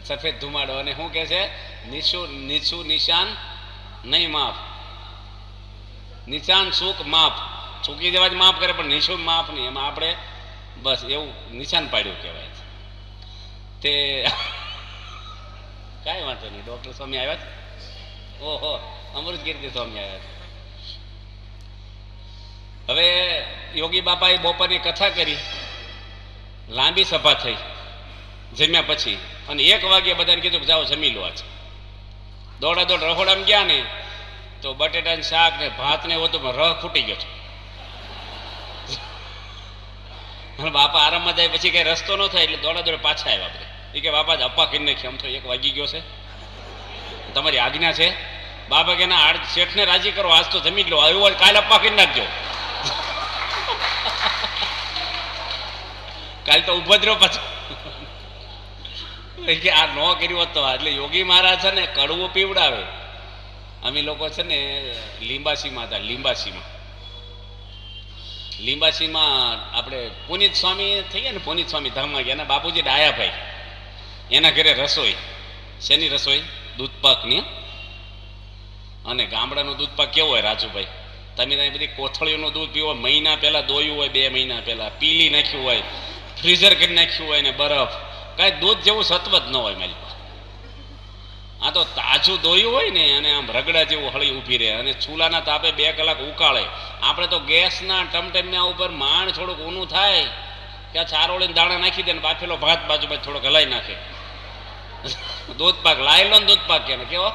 સફેદ ધુમાડો. અને શું કે છે, નીચું નિશાન નહીં માફ, નિશાન સુખ માફ. ચૂકી જવા જ માફ કરે, પણ નિશું માફ નહીં. એમાં આપણે બસ એવું નિશાન પાડ્યું કહેવાય છે. તે કાંઈ વાંધો નહીં. ડોક્ટર સ્વામી આવ્યા છે, ઓહો અમૃત કીર્તિ સ્વામી આવ્યા છે. હવે યોગી બાપાએ બપોરની કથા કરી, લાંબી સભા થઈ જમ્યા પછી. અને 1 વાગે બધાને કીધું કે જાઓ જમી લો. આજ દોડાદોડ રહોડામાં ગયા ને તો બટેટાનું શાક ને ભાત ને બધું રહ ફૂટી ગયો છે. બાપા આરામમાં જાય પછી કઈ રસ્તો ન થાય એટલે દોડાદોડ પાછા આવ્યા બધા. એ કે બાપા અપ્પા કરી નાખી, આમ તો 1 વાગી ગયો છે, તમારી આજ્ઞા છે. બાપા કે ના, શેઠને રાજી કરો, આજ તો જમી લો, આવ્યું હોય કાલે અપ્પા કરી નાખજો. કાલે તો ઉપદ્રવ પાછો કે આ ન કર્યું હોત તો. એટલે યોગી મહારાજ છે ને કડવું પીવડાવે. અમે લોકો છે ને લીંબાસીમાં હતા, લીંબાસીમાં આપણે પુનિત સ્વામી થઈ ગયા ને, પુનિત સ્વામી ધામમાં ગયા. એના બાપુજી ડાયાભાઈ, એના ઘરે રસોઈ. શેની રસોઈ? દૂધપાકની. અને ગામડાનું દૂધપાક કેવો હોય રાજુભાઈ, તમે ત્યાં બધી કોથળીઓનું દૂધ પીવો, મહિના પહેલા દોયું હોય, 2 મહિના પહેલા પીલી નાખ્યું હોય, ફ્રીઝર કરી નાખ્યું હોય ને બરફ, કાંઈ દૂધ જેવું સત્વ જ ન હોય મારી પાસે. આ તો તાજું દોયું હોય ને, અને આમ રગડા જેવું હળી ઊભી રહે, અને ચૂલાના તાપે 2 કલાક ઉકાળે. આપણે તો ગેસના ટમટમ્યા ઉપર માંડ થોડુંક ઊનું થાય કે આ ચારોળીને દાણા નાખી દે ને બાફેલો ભાત બાજુમાં થોડોક હલાઈ નાખે. દૂધપાક, લાયલોન દૂધપાક કે કેવો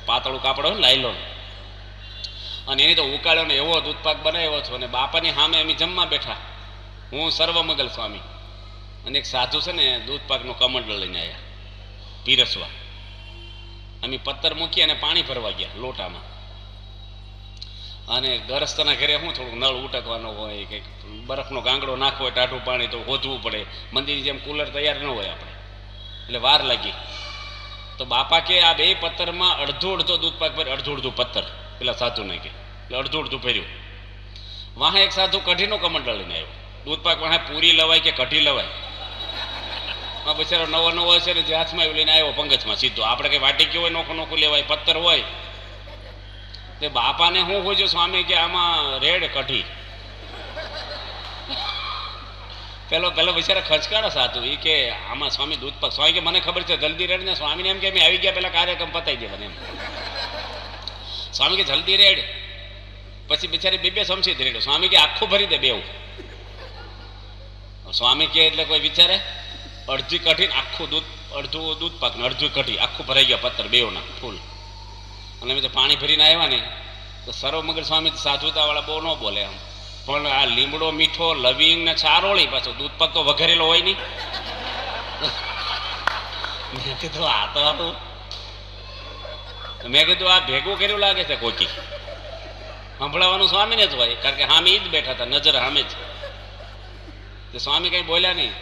પાતળું કાપડ હોય ને લાયલોન. અને એની તો ઉકાળ્યો ને એવો દૂધપાક બનાવ્યો છો. અને બાપાની સામે અમે જમવા બેઠા, હું સર્વમંગલ સ્વામી અને એક સાધુ છે ને દૂધપાકનું કમંડળ લઈને આવ્યા પીરસવા. અમે પત્તર મૂકી અને પાણી ભરવા ગયા લોટામાં. અને ગરસ્તાના ઘરે શું થોડુંક નળ ઉટકવાનો હોય, કંઈક બરફનો ગાંગડો નાખવો હોય, ટાઢું પાણી તો હોધવું પડે. મંદિરની જેમ કુલર તૈયાર ન હોય આપણે, એટલે વાર લાગી. તો બાપા કે આ 2 પત્તરમાં અડધો દૂધપાક ભર્યું, અડધું પત્તર પેલા સાધુ ને કે, એટલે અડધું ભર્યું. વાહ એક સાધુ કઢીનો કમંડળ લઈને આવ્યો. દૂધપાક વાહ પૂરી લવાય કે કઢી લવાય, બિચારો નવો છે ને જે હાથમાં એવું લઈને આવ્યો પંગજમાં સીધો. આપણે કઈ વાટી ગયો હોય, નોખું લેવાય, પત્તર હોય તે બાપાને હું પૂછ્યું સ્વામી કે આમાં રેડ કઢી. પેલો બિચારા ખચકાડા સાતું એ કે આમાં સ્વામી દૂધ પાક. સ્વામી કે મને ખબર છે જલ્દી રેડ ને. સ્વામીને એમ કે મેં આવી ગયા પેલા કાર્યક્રમ પતાવી દેવાને એમ. સ્વામી કે જલ્દી રેડ. પછી બિચારી બે સમસી રેડ. સ્વામી કે આખું ભરી દે બેવું. સ્વામી કે એટલે કોઈ વિચારે અડધી કઢી આખું દૂધ, અડધું દૂધ પાક ને અડધું કઢી આખું ભરાઈ ગયા પત્તર બેવના ફૂલ. અને અમે તો પાણી ભરીને આવ્યા ને તો સર્વ મગર સ્વામી સાધુતા વાળા બહુ ન બોલે આમ. પણ આ લીમડો મીઠો લવિંગ ને ચારોળી પાછો દૂધ પાક તો વઘારેલો હોય નહીં. મેં કીધું આ તો હતું. મેં કીધું આ ભેગું કર્યું લાગે છે કોકી. સંભળાવાનું સ્વામીને જ હોય કારણ કે સામે ઈ જ બેઠા હતા નજર સામે જ. સ્વામી કઈ બોલ્યા નહીં.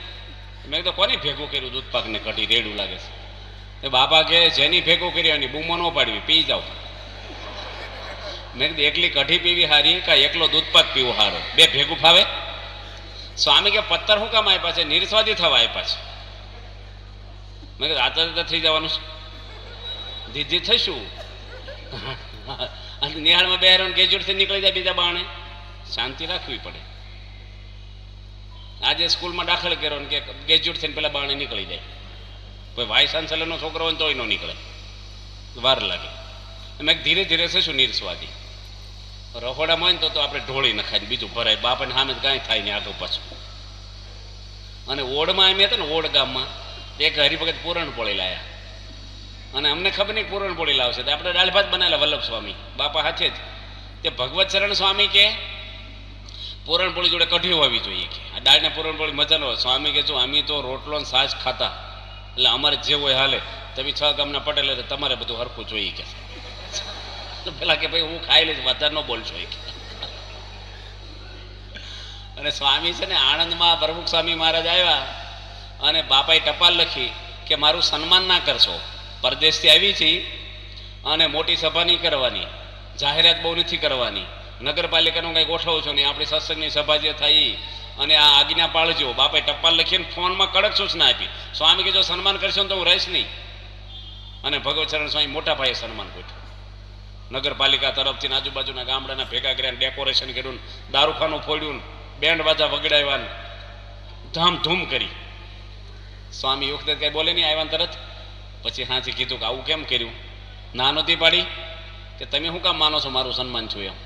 મેં કીધું કોને ભેગું કર્યું દૂધ પાક ને કઢી રેડું લાગે છે. બાપા કે જેની ભેગું કર્યું એની બૂમો ન પાડવી પી જાઓ. મેં કીધું એકલી કઢી પીવી હારી કે એકલો દૂધ પાક પીવો હારો? બે ભેગું ફાવે? સ્વામી કે પત્તર શું કામ આપ્યા છે? નિર્સ્વાદી થવા આપ્યા છે. મેં કીધું આતા થઈ જવાનું છે. દીદી થઈશું નિહાળમાં બેહારો ગ્રેજ્યુએટથી નીકળી જાય બીજા બાણે. શાંતિ રાખવી પડે. આજે સ્કૂલમાં દાખલ કર્યો ને કે ગ્રેજ્યુએટ થઈને પેલા બાણે નીકળી જાય. કોઈ વાઇસ ચાન્સેલરનો છોકરો હોય તોય ન નીકળે, વાર લાગે. મેં ધીરે ધીરે થઈશું નિર્સ્વાદી. રખોડામાં હોય ને તો આપણે ઢોળી નખાય બીજું ભરાય. બાપાને સામે કાંઈ થાય નહીં આગળ પાછું. અને ઓડમાં એમ હતા ને ઓડ ગામમાં એક હરિભગત પૂરણપોળી લાયા. અને અમને ખબર નહીં પૂરણપોળી લાવશે તો આપણે દાળ ભાત બનાવેલા વલ્લભ સ્વામી બાપા હાથે જ. તે ભગવત શરણ સ્વામી કે પૂરણપોળી જોડે કઢી હોવી જોઈએ કે આ દાળને પૂરણપોળી મજાનો હોય. સ્વામી કે જો અમે તો રોટલો ને સાજ ખાતા એટલે અમારે જે હોય હાલે. તમે 6 ગામના પટેલ એટલે તમારે બધું હરખું જોઈએ કે. પેલા કે ભાઈ હું ખાઈ લઈશ વધારે ન બોલશો કે. અને સ્વામી છે ને આણંદમાં પ્રમુખ સ્વામી મહારાજ આવ્યા અને બાપાએ ટપાલ લખી કે મારું સન્માન ના કરશો. પરદેશથી આવી છે અને મોટી સભા નહીં કરવાની, જાહેરાત બહુ નથી કરવાની, નગરપાલિકાનું કંઈ ગોઠવો છો નહીં, આપણી સત્સંગની સભા જે થઈ અને આ આજ્ઞા પાળજો. બાપાએ ટપાલ લખીને ફોનમાં કડક સૂચના આપી. સ્વામી કે જો સન્માન કરશો ને તો હું રહીશ નહીં. અને ભગવત શરણ સ્વામી મોટા ભાઈએ સન્માન ગોઠવ્યું. નગરપાલિકા તરફથી આજુબાજુના ગામડાના ભેગા કર્યા, ડેકોરેશન કર્યું, દારૂખાનું ફોડ્યું, બેન્ડ બાજા વગડાવ્યા, ધામધૂમ કરી. સ્વામી વખતે કઈ બોલે નહીં, આવ્યા તરત. પછી હાથી કીધું કે આવું કેમ કર્યું? ના નહોતી પાડી કે તમે શું કામ માનો છો મારું સન્માન છું એમ.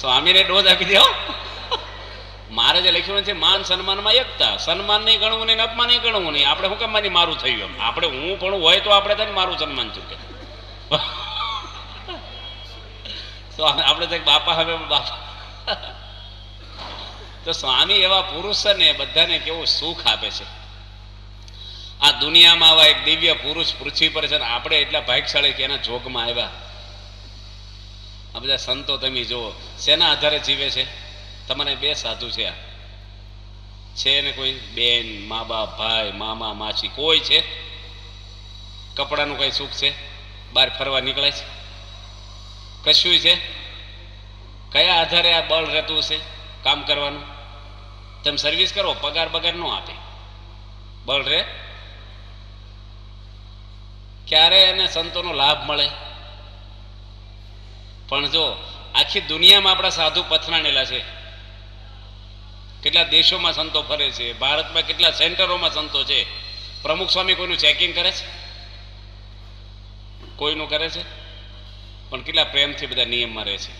સ્વામીને ડોઝ આપી દો. મારે જે લખ્યું છે માન સન્માનમાં એકતા. સન્માન નહીં ગણવું નહીં, અપમાન નહીં ગણવું નહીં. આપણે શું કામ માની મારું થયું એમ? આપણે હું પણ હોય તો આપણે થાય મારું સન્માન છું કે. તો આપણે બાપા હવે બાપા. તો સ્વામી એવા પુરુષ ને બધાને કેવું સુખ આપે છે. આ દુનિયામાં આવા એક દિવ્ય પુરુષ પૃથ્વી પર છે ને આપણે એટલા ભાગ્યશાળી કે એના જોગમાં આવ્યા. આ બધા સંતો તમે જુઓ શેના આધારે જીવે છે? તમારે 2 સાધુ છે ને કોઈ બેન, મા બાપ, ભાઈ, મામા, માસી કોઈ છે? કપડાનું કઈ સુખ છે? બહાર ફરવા નીકળે છે? કશું છે? કયા આધારે આ બળ રહેતું છે કામ કરવાનું? તમે સર્વિસ કરો, પગાર બગાર ન આપે, બળ રે. ક્યારે એને સંતોનો લાભ મળે? પણ જો આખી દુનિયામાં આપણા સાધુ પથરાણેલા છે. કેટલા દેશોમાં સંતો ફરે છે, ભારતમાં કેટલા સેન્ટરોમાં સંતો છે. પ્રમુખ સ્વામી કોઈનું ચેકિંગ કરે છે? કોઈનું કરે છે? પણ કેટલા પ્રેમથી બધા નિયમમાં રહે છે.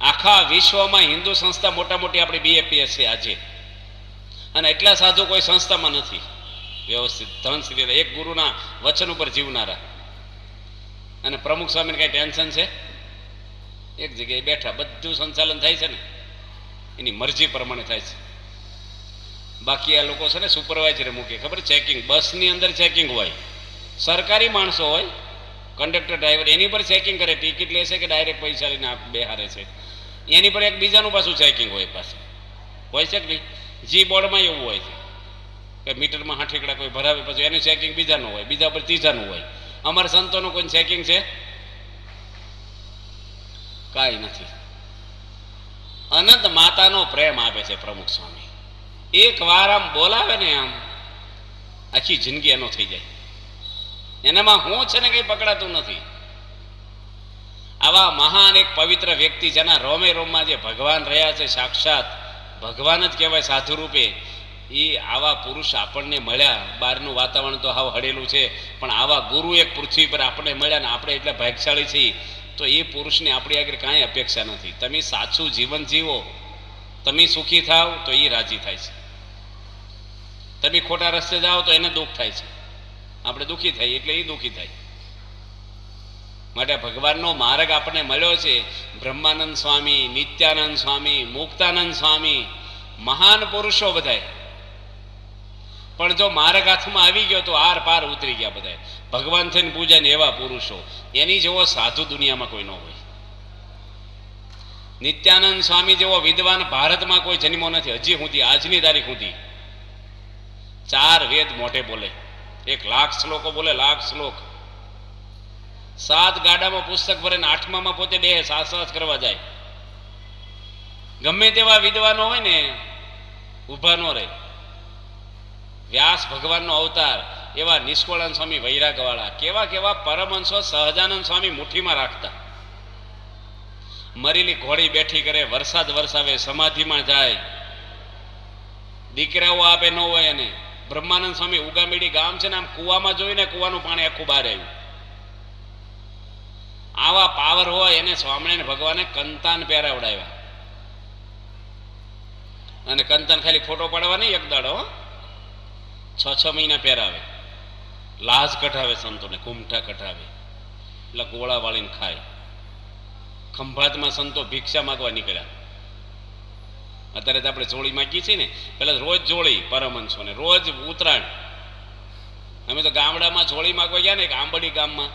આખા વિશ્વમાં હિન્દુ સંસ્થા મોટા મોટી આપણી BAPS છે આજે, અને એટલા સાધુ કોઈ સંસ્થામાં નથી વ્યવસ્થિત ધનશ્રી એક ગુરુના વચન ઉપર જીવનારા. અને પ્રમુખ સ્વામીને કઈ ટેન્શન છે? એક જગ્યાએ બેઠા, બધું સંચાલન થાય છે ને એની મરજી પ્રમાણે થાય છે. બાકી આ લોકો છે ને સુપરવાઇઝરે મૂકે ખબર, ચેકિંગ બસની અંદર ચેકિંગ હોય, સરકારી માણસો હોય, કંડક્ટર ડ્રાઈવર એની પર ચેકિંગ કરે, ટિકિટ લેશે કે ડાયરેક્ટ પૈસા લઈને બેહારે છે એની પર એક બીજાનું પાછું ચેકિંગ હોય પાછું. હોય છે કે નહીં? જી બોર્ડમાં એવું હોય છે કે મીટરમાં 60 ઠેકડા કોઈ ભરાવે પછી એનું ચેકિંગ બીજાનું હોય, બીજા પર ત્રીજાનું હોય. અમારા સંતોનું કોઈ ચેકિંગ છે? કાંઈ નથી. અનંત માતાનો પ્રેમ આપે છે પ્રમુખ સ્વામી. એક વાર આમ બોલાવે ને આમ આખી જિંદગી એનો થઈ જાય. એનામાં હું છે ને કંઈ પકડાતું નથી. આવા મહાન એક પવિત્ર વ્યક્તિ જેના રોમે રોમમાં જે ભગવાન રહ્યા છે, સાક્ષાત ભગવાન જ કહેવાય સાધુ રૂપે, એ આવા પુરુષ આપણને મળ્યા. બહારનું વાતાવરણ તો હાવ હળેલું છે, પણ આવા ગુરુ એક પૃથ્વી પર આપણને મળ્યા ને આપણે એટલા ભાગ્યશાળી છીએ. તો એ પુરુષને આપણી આગળ કાંઈ અપેક્ષા નથી. તમે સાચું જીવન જીવો, તમે સુખી થાવ તો એ રાજી થાય છે. તમે ખોટા રસ્તે જાઓ તો એને દુઃખ થાય છે. આપણે દુઃખી થાય એટલે એ દુઃખી થાય. માટે ભગવાનનો માર્ગ આપણને મળ્યો છે. બ્રહ્માનંદ સ્વામી, નિત્યાનંદ સ્વામી, મુક્તાનંદ સ્વામી, મહાન પુરુષો બધાય. પણ જો માર્ગ હાથમાં આવી ગયો તો આર પાર ઉતરી ગયા બધા. ભગવાન થઈને પૂજા ને એવા પુરુષો, એની જેવો સાધુ દુનિયામાં કોઈ ન હોય. નિત્યાનંદ સ્વામી જેવો વિદ્વાન ભારતમાં કોઈ જન્મો નથી હજી સુધી, આજની તારીખ સુધી. 4 વેદ મોઢે બોલે, 1 લાખ શ્લોકો બોલે, લાખ શ્લોક. 7 ગાડામાં પુસ્તક ભરે ને 8મામાં પોતે બે સાસ કરવા જાય. ગમે તેવા વિદ્વાનો હોય ને ઉભા ન રહે. વ્યાસ ભગવાનનો અવતાર એવા નિષ્કળાનંદ સ્વામી વૈરાગવાળા, કેવા કેવા પરમહંસો સહજાનંદ સ્વામી મુઠ્ઠીમાં રાખતા. મરેલી ઘોડી બેઠી કરે, વરસાદ વરસાવે, સમાધિમાં જાય, દીકરાઓ આપે ન હોય. અને બ્રહ્માનંદ સ્વામી ઉગામેડી ગામ છે ને, આમ કુવામાં જોઈને કુવાનું પાણી આખું બહાર આવ્યું. આવા પાવર હોય એને સ્વામિનારાયણ ભગવાને કંતાન પહેરાવડાવ્યા. અને કંતાન ખાલી ફોટો પાડવા નહીં, એક દાડો 6 મહિના પહેરાવે, લાજ કઢાવે, સંતોને કુમઠા કઢાવે, એટલે ગોળા વાળીને ખાય. ખંભાતમાં સંતો ભિક્ષા માગવા નીકળ્યા. અત્યારે તો આપણે જોડી માગીએ છીએ ને, પેલા રોજ જોડી પરમહંસોને, રોજ ઉત્તરાયણ. અમે તો ગામડામાં જોડી માગવા ગયા ને, એક આંબડી ગામમાં,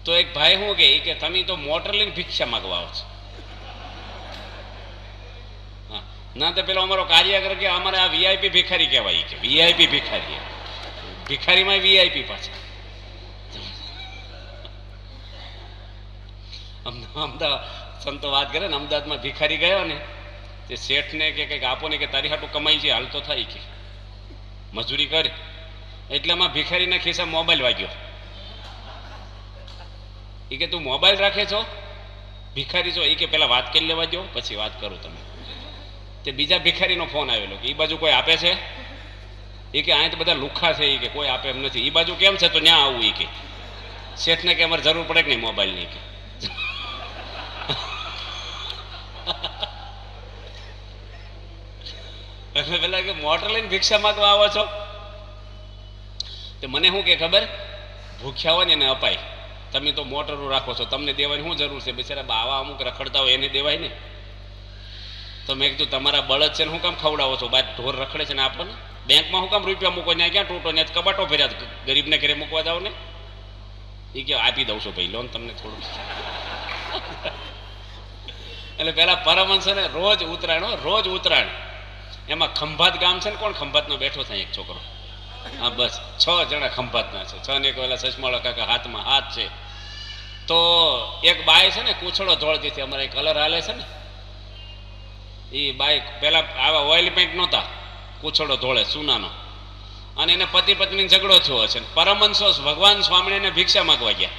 તો એક ભાઈ શું કે તમે તો મોટર લઈને ભિક્ષા માગવા આવો છો. ના તો પેલો અમારો કાર્યકર કે અમારે આ વીઆઈપી ભિખારી કહેવાય, કે વીઆઈપી ભિખારી, ભિખારીમાં વીઆઈપી પાછા. અમદાવાદ સંતો વાત કરે ને, અમદાવાદમાં ભિખારી ગયો ને, તે શેઠને કે કંઈક આપો ને, કે તારી હાટું કમાઈ છે, હાલ તો થાય, કે મજૂરી કરે. એટલામાં ભિખારીના ખિસ્સા મોબાઈલ વાગ્યો. એ કે તું મોબાઈલ રાખે છો, ભિખારી છો? એ કે પેલા વાત કરી લેવા દો, પછી વાત કરું તમે. તે બીજા ભિખારીનો ફોન આવેલો કે એ બાજુ કોઈ આપે છે? એ કે અહીં તો બધા લુખ્ખા છે, એ કે કોઈ આપે એમ નથી. એ બાજુ કેમ છે? તો ત્યાં આવું. એ કે શેઠને કે અમારે જરૂર પડે કે નહીં મોબાઈલની. કે એટલે પેલા કે મોટર લઈને ભિક્ષા માંગવા આવો છો? તે મને શું કે ખબર, ભૂખ્યા હોય ને એને અપાય. તમે તો મોટરો રાખો છો, તમને દેવાની શું જરૂર છે? બિચારા બાવા અમુક રખડતા હોય એને દેવાય ને. તો મેં કીધું તમારા બળદ છે ને શું કામ ખવડાવો છો? બાર ઢોર રખડે છે ને આપણને. બેંકમાં શું કામ રૂપિયા મૂકો? ત્યાં ક્યાં તૂટો, ત્યાં કબાટો ફેર્યા, ગરીબને ઘરે મૂકવા જાવ ને. એ કે આપી દઉં છું ભાઈ લોન તમને થોડું. એટલે પેલા પરમહંસ ને રોજ ઉત્તરાયણ, રોજ ઉત્તરાયણ. એમાં ખંભાત ગામ છે ને, કોણ ખંભાતનો બેઠો થાય એક છોકરો. હા બસ 6 જણા ખંભાતના છે. 6 ને એક પેલા સચમાળા કાકા હાથમાં હાથ છે. તો એક બાય છે ને કૂછડો ધોળતી હતી, અમારે કલર હાલે છે ને, એ બાય પેલા આવા ઓઇલ પેન્ટ નહોતા, કૂછડો ધોળે સુનાનો. અને એને પતિ પત્ની ઝઘડો થયો હશે. પરમહંસો ભગવાન સ્વામિનારાયણને ભિક્ષા માગવા ગયા.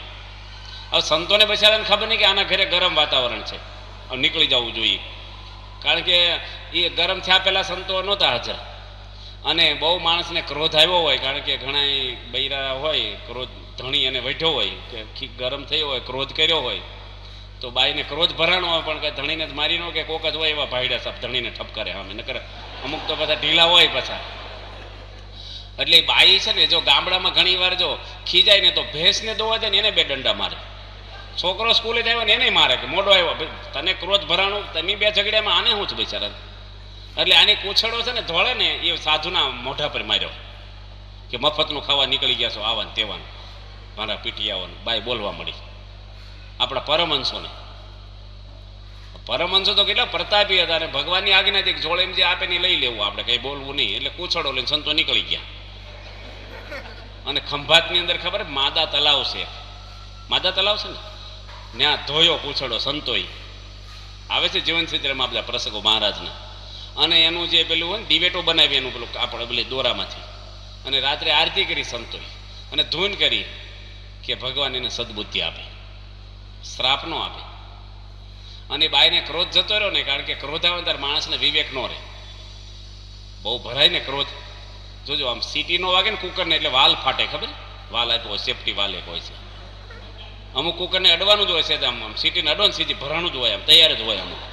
હવે સંતોને બચારાને ખબર નહીં કે આના ઘરે ગરમ વાતાવરણ છે, નીકળી જવું જોઈએ. કારણ કે એ ગરમ થયા પહેલા સંતો નહોતા હાજર. અને બહુ માણસને ક્રોધ આવ્યો હોય, કારણ કે ઘણા બૈરા હોય, ક્રોધ ધણી એને વઢ્યો હોય, કે ગરમ થયો હોય, ક્રોધ કર્યો હોય, તો બાઈને ક્રોધ ભરાણો હોય, પણ કે ધણીને જ મારી નો કે કોક જ હોય એવા ભાઈડા સાહેબ ધણીને ઠપકારે સામે. નકર અમુક તો બધા ઢીલા હોય પાછા. એટલે બાઈ છે ને, જો ગામડામાં ઘણી વાર જો ખીજાય ને, તો ભેંસને દોવા જાય ને એને 2 દંડા મારે. છોકરો સ્કૂલે જ આવ્યો ને એને મારે, કે મોડો આવ્યો, તને ક્રોધ ભરાણો, તમે 2 ઝઘડ્યામાં આને શું છે બિચારા. એટલે આની કૂછડો છે ને ધોળે ને, એ સાધુના મોઢા પર માર્યો કે મફતનું ખાવા નીકળી ગયા છો, આવાનું તેવાનું, મારા પીટિયાઓનું. બાઈ બોલવા મળી. આપણા પરમહંસોને, પરમહંસો તો કેટલા પ્રતાપી હતા, અને ભગવાનની આજ્ઞાથી જોડે એમ જે આપે ને લઈ લેવું, આપણે કઈ બોલવું નહીં. એટલે કૂછડો લઈને સંતો નીકળી ગયા. અને ખંભાતની અંદર ખબર માદા તલાવ છે, માદા તલાવ છે ને, ત્યાં ધોયો કૂછડો સંતોય. આવે છે જીવનચિત્રમાં બધા પ્રસંગો મહારાજના. અને એનું જે પેલું હોય ને દિવેટો બનાવી, એનું પેલું આપણે પેલી દોરામાંથી, અને રાત્રે આરતી કરી સંતોય. અને ધૂન કરી કે ભગવાન એને સદબુદ્ધિ આપે, શ્રાપ નો આપે. અને બાઈને ક્રોધ જતો રહ્યો ને, કારણ કે ક્રોધ આવે ત્યારે માણસને વિવેક નો રહે. બહુ ભરાય ને ક્રોધ, જોજો આમ સીટી નો વાગે ને કુકરને એટલે વાલ ફાટે, ખબર? વાલ આપ્યો હોય, સેફટી વાલ એક હોય છે. અમુક કુકરને અડવાનું જ હોય છે, આમ સીટીને અડવાનું સીધી ભરાણું જ હોય, આમ તૈયાર જ હોય અમુક.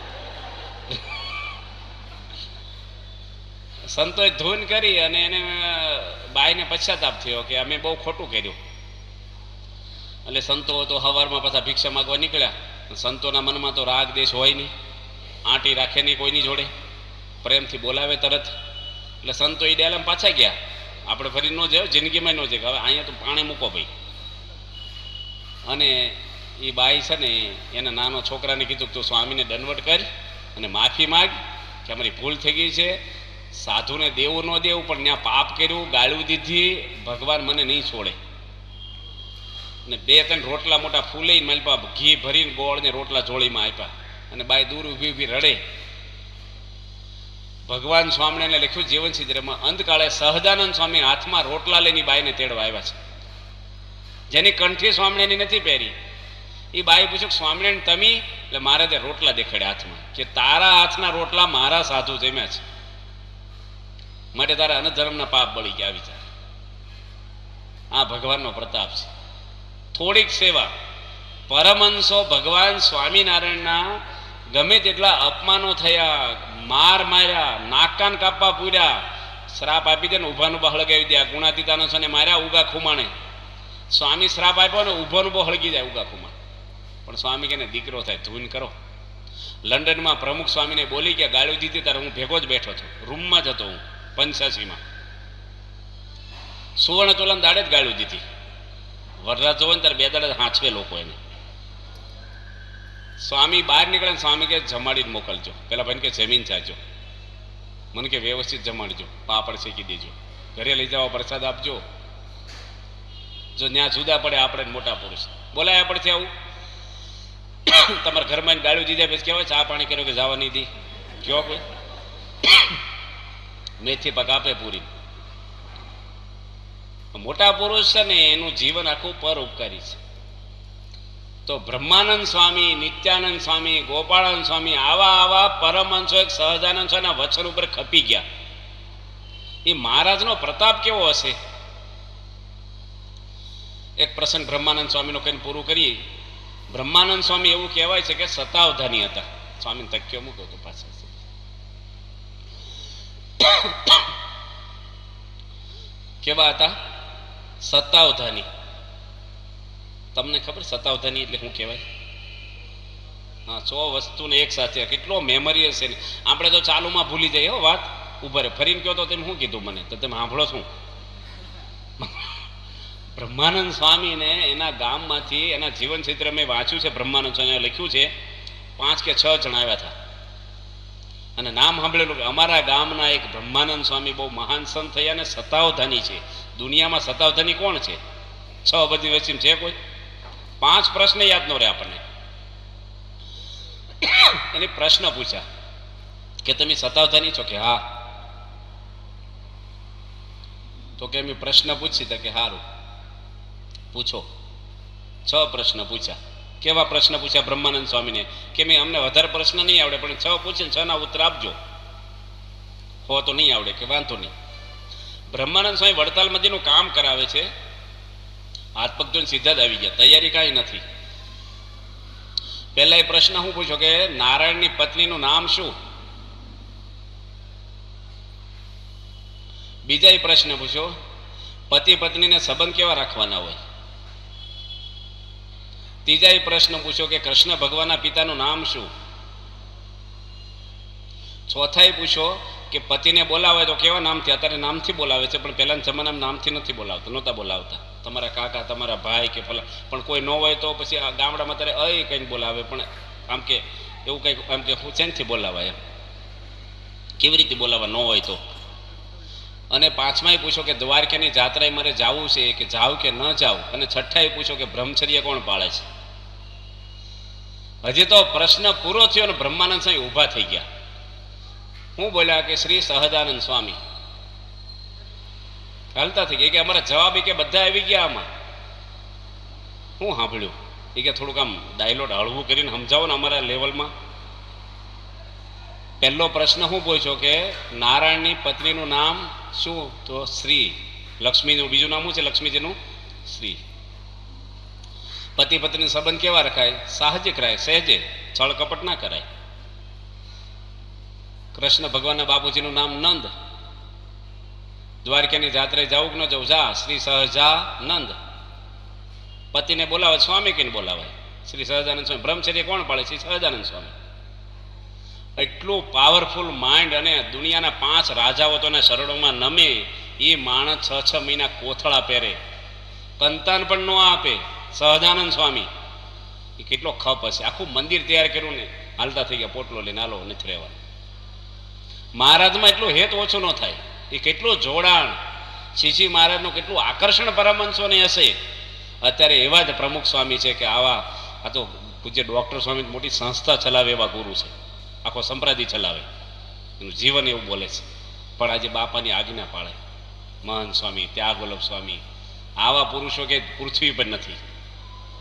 સંતોએ ધૂન કરી અને એને બાઈને પશ્ચાતાપ થયો કે અમે બહુ ખોટું કર્યું. એટલે સંતો તો સવારમાં પાછા ભિક્ષા માગવા નીકળ્યા. સંતોના મનમાં તો રાગ દેશ હોય નહીં, આંટી રાખે નહીં કોઈની જોડે, પ્રેમથી બોલાવે તરત. એટલે સંતો એ ડેલામાં પાછા ગયા. આપણે ફરી ન જાય, જિંદગીમાં ન જાય, હવે અહીંયા તો પાણી મૂકો ભાઈ. અને એ બાઈ છે ને એના નાનો છોકરાને કીધું તું સ્વામીને દંડવટ કરી અને માફી માગ કે અમારી ભૂલ થઈ ગઈ છે. સાધુને દેવું ન દેવું, પણ ત્યાં પાપ કર્યું, ગાળું દીધી, ભગવાન મને નહીં છોડે. ને 2-3 રોટલા મોટા ફૂલે માલપા ઘી ભરીને ગોળ ને રોટલા જોડીમાં આપ્યા. અને બાઈ દૂર ઊભી ઊભી રડે. ભગવાન સ્વામિનારાયણે લખ્યું જીવન સિદ્ધમાં, અંતકાળે સહજાનંદ સ્વામી હાથમાં રોટલા લઈને બાઈને તેડવા આવ્યા છે, જેની કંઠી સ્વામિનારાયણની નથી પહેરી. એ બાઈ પૂછ્યું સ્વામિનારાયણ તમે? એટલે મારે તે રોટલા દેખાડ્યા હાથમાં, કે તારા હાથના રોટલા મારા સાધુ જમ્યા છે, માટે તારા અનધર્મના પાપ બળી ગયા. વિચાર, આ ભગવાનનો પ્રતાપ છે. થોડીક સેવા. પરમહંસો ભગવાન સ્વામિનારાયણના ગમે તેટલા અપમાનો થયા, માર માર્યા, નાકાન કાપવા પૂર્યા, શ્રાપ આપી દે ને ઉભાનું બા હળગાવી દે. ગુણાતીતાનો છે ને માર્યા ઉગા ખુમાણે. સ્વામી શ્રાપ આપ્યો ને ઉભાનું બહુ હળગી જાય ઉગા ખુમાણ. પણ સ્વામી કે દીકરો થાય, ધૂન કરો. લંડનમાં પ્રમુખ સ્વામીને બોલી ગયા, ગાળું દીધી ત્યારે હું ભેગો જ બેઠો છું, રૂમમાં જ હતો હું 85માં. સુવર્ણ ચોલન દાડે જ ગાળું દીધી. વરરાજ જોવે ને ત્યારે 2 દાડે હાંચવે લોકો એને. સ્વામી બહાર નીકળે ને સ્વામી કે જમાડીને મોકલજો. પેલા ભાઈને કે જમીન ચાજો, મને કે વ્યવસ્થિત જમાડજો, પાપડ શેકી દેજો, ઘરે લઈ જવા પ્રસાદ આપજો. જો ત્યાં જુદા પડે આપણે મોટા પુરુષ બોલાયા પડશે આવું. તમારા ઘરમાં ગાળું દીધા પછી કહેવાય ચા પાણી કર્યો કે જવા નહીં દી કયો કોઈ મેથી પગ આપે પૂરી. મોટા પુરુષ છે ને એનું જીવન આખું પર ઉપકારી છે. તો બ્રહ્માનંદ સ્વામી, નિત્યાનંદ સ્વામી, ગોપાળાનંદ સ્વામી, આવા પરમહંસો એક સહજાનંદ સ્વામીના વચન ઉપર ખપી ગયા. એ મહારાજનો પ્રતાપ કેવો હશે. એક પ્રસંગ બ્રહ્માનંદ સ્વામીનો કહીને પૂરું કરીએ. બ્રહ્માનંદ સ્વામી એવું કહેવાય છે કે શતાવધાની હતા. સ્વામીને તક્યો મૂકો તો પાછા કેવા હતા? શતાવધાની. તમને ખબર શતાવધાની એટલે શું કહેવાય? હા, 100 વસ્તુને એક સાથે. કેટલો મેમરી હશે ને. આપણે તો ચાલુમાં ભૂલી જઈએ હો વાત. ઉભરે ફરીને કહો તો તમે શું કીધું મને, તો તમે સાંભળો શું? બ્રહ્માનંદ સ્વામીને એના ગામમાંથી એના જીવન ચિત્ર મેં વાંચ્યું છે. બ્રહ્માનંદ સ્વામીએ લખ્યું છે 5 કે 6 જણ આવ્યા હતા અને નામ સાંભળેલું કે અમારા ગામના એક બ્રહ્માનંદ સ્વામી બહુ મહાન સંત થયા અને શતાવધાની છે. દુનિયામાં શતાવધાની કોણ છે? 6 બધી વચ્ચે છે કોઈ? 5 પ્રશ્ન યાદ ન રહે આપણને. એને પ્રશ્ન પૂછ્યા કે તમે શતાવધાની છો? કે હા. તો કે અમે પ્રશ્ન પૂછી તો કે સારું પૂછો. 6 પ્રશ્ન પૂછ્યા. કેવા પ્રશ્ન પૂછ્યા બ્રહ્માનંદ સ્વામીને? કે મેં અમને વધારે પ્રશ્ન નહીં આવડે, પણ 6 પૂછીને 6 ના ઉત્તર આપજો. હો તો નહીં આવડે કે વાંધો નહીં. બ્રહ્માનંદ સ્વામી વડતાલ મધ્યનું કામ કરાવે છે. હાથ પગ જોઈને સીધા જ આવી ગયા, તૈયારી કાંઈ નથી. પહેલા એ પ્રશ્ન શું પૂછ્યો કે નારાયણની પત્નીનું નામ શું? બીજા એ પ્રશ્ન પૂછ્યો પતિ પત્નીને સંબંધ કેવા રાખવાના હોય? ત્રીજા એ પ્રશ્ન પૂછ્યો કે કૃષ્ણ ભગવાનના પિતાનું નામ શું? ચોથા એ પૂછ્યો કે પતિને બોલાવે તો કેવા નામથી? અત્યારે નામથી બોલાવે છે, પણ પહેલાના જમાનામાં નામથી નથી બોલાવતા, નહોતા બોલાવતા. તમારા કાકા, તમારા ભાઈ કે ફલા, પણ કોઈ ન હોય તો પછી આ ગામડામાં અત્યારે કંઈક બોલાવે, પણ આમ કે એવું કંઈક આમ કે હું શેનથી બોલાવાય એમ, કેવી રીતે બોલાવા ન હોય તો. અને 5મા એ પૂછ્યો કે દ્વારકાની જાત્રાએ મારે જવું છે, કે જાવ કે ન જાવ. અને 6થા એ પૂછ્યો કે બ્રહ્મચર્ય કોણ પાળે છે? હજી તો પ્રશ્ન પૂરો થયો ને બ્રહ્માનંદ સ્વામી ઊભા થઈ ગયા. હું બોલ્યા કે શ્રી સહજાનંદ સ્વામી હાલતા થઈ ગયા કે અમારા જવાબ કે બધા આવી ગયા આમાં. હું સાંભળ્યું એ કે થોડુંક આમ ડાયલોગ હળવું કરીને સમજાવો ને અમારા લેવલમાં. પહેલો પ્રશ્ન હું પૂછ્યો કે નારાયણની પત્નીનું નામ શું? તો શ્રી. લક્ષ્મીનું બીજું નામ શું છે? લક્ષ્મીજીનું શ્રી. પતિ પત્ની સંબંધ કેવા રખાય? સાહજિક રહે, સહેજે, છળ કપટ ના કરાય. કૃષ્ણ ભગવાનના બાપુજીનું નામ નંદ. દ્વારકાની જાત્રે જાવું કે ન જવું? જા શ્રી સહજાનંદ. પતિને બોલાવે સ્વામી કહીને બોલાવે, શ્રી સહજાનંદ સ્વામી. બ્રહ્મચર્ય કોણ પાળે? શ્રી સહજાનંદ સ્વામી. એટલું પાવરફુલ માઇન્ડ. અને દુનિયાના 5 રાજાઓ તો શરણોમાં નમે. એ માણસ 6 મહિના કોથળા પહેરે, કંતાન પણ ન આપે. સહજાનંદ સ્વામી એ કેટલો ખપ હશે. આખું મંદિર તૈયાર કર્યું ને હાલતા થઈ ગયા પોટલો લઈને, હાલો નથી રહેવાનું. મહારાજમાં એટલું હેત ઓછું ન થાય. એ કેટલું જોડાણ. શ્રીજી મહારાજનું કેટલું આકર્ષણ પરમહંસોને હશે. અત્યારે એવા જ પ્રમુખ સ્વામી છે કે આવા, આ તો પૂજ્ય ડૉક્ટર સ્વામી મોટી સંસ્થા ચલાવે એવા ગુરુ છે, આખો સંપ્રદાય ચલાવે, એનું જીવન એવું બોલે છે. પણ આજે બાપાની આજ્ઞા પાળે. મહંત સ્વામી, ત્યાગવલ્લભ સ્વામી, આવા પુરુષો કે પૃથ્વી પર નથી.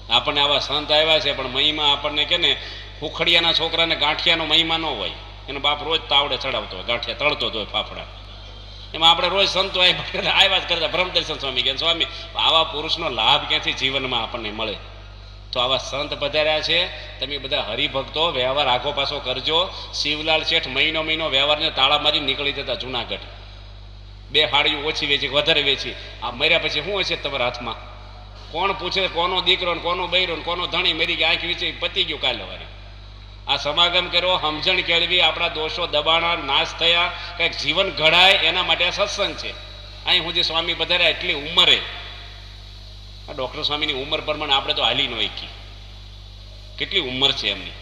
આપણને આવા સંત આવ્યા છે, પણ મહિમા આપણને કે ને ખુખડિયાના છોકરાને ગાંઠિયાનો મહિમા ન હોય. એનો બાપ રોજ તાવડે ચડાવતો હોય, ગાંઠિયા તળતો હોય ફાફડા. એમાં આપણે રોજ સંતો આવ્યા જ કરતા. બ્રહ્મદર્શન સ્વામી કે સ્વામી, આવા પુરુષનો લાભ ક્યાંથી જીવનમાં આપણને મળે? તો આવા સંત પધાર્યા છે. તમે બધા હરિભક્તો વ્યવહાર આખો પાછો કરજો. શિવલાલ શેઠ મહિનો વ્યવહારને તાળા મારી નીકળી જતા જુનાગઢ. 2 હાડીઓ ઓછી વેચી, વધારે વેચી. આ મર્યા પછી શું હશે તમારા હાથમાં? કોણ પૂછે કોનો દીકરો ને કોનો બૈરો ને કોનો ધણી મરી ગયા? આંખ વીચી પતી ગયું કાલે વારે. આ સમાગમ કર્યો, સમજણ કેળવી, આપણા દોષો દબાણા, નાશ થયા, કંઈક જીવન ઘડાય એના માટે આ સત્સંગ છે. અહીં હું જે સ્વામી પધાર્યા એટલી ઉંમરે, આ ડૉક્ટર સ્વામીની ઉંમર પ્રમાણે આપણે તો હાલી ન શકી. કેટલી ઉંમર છે એમની?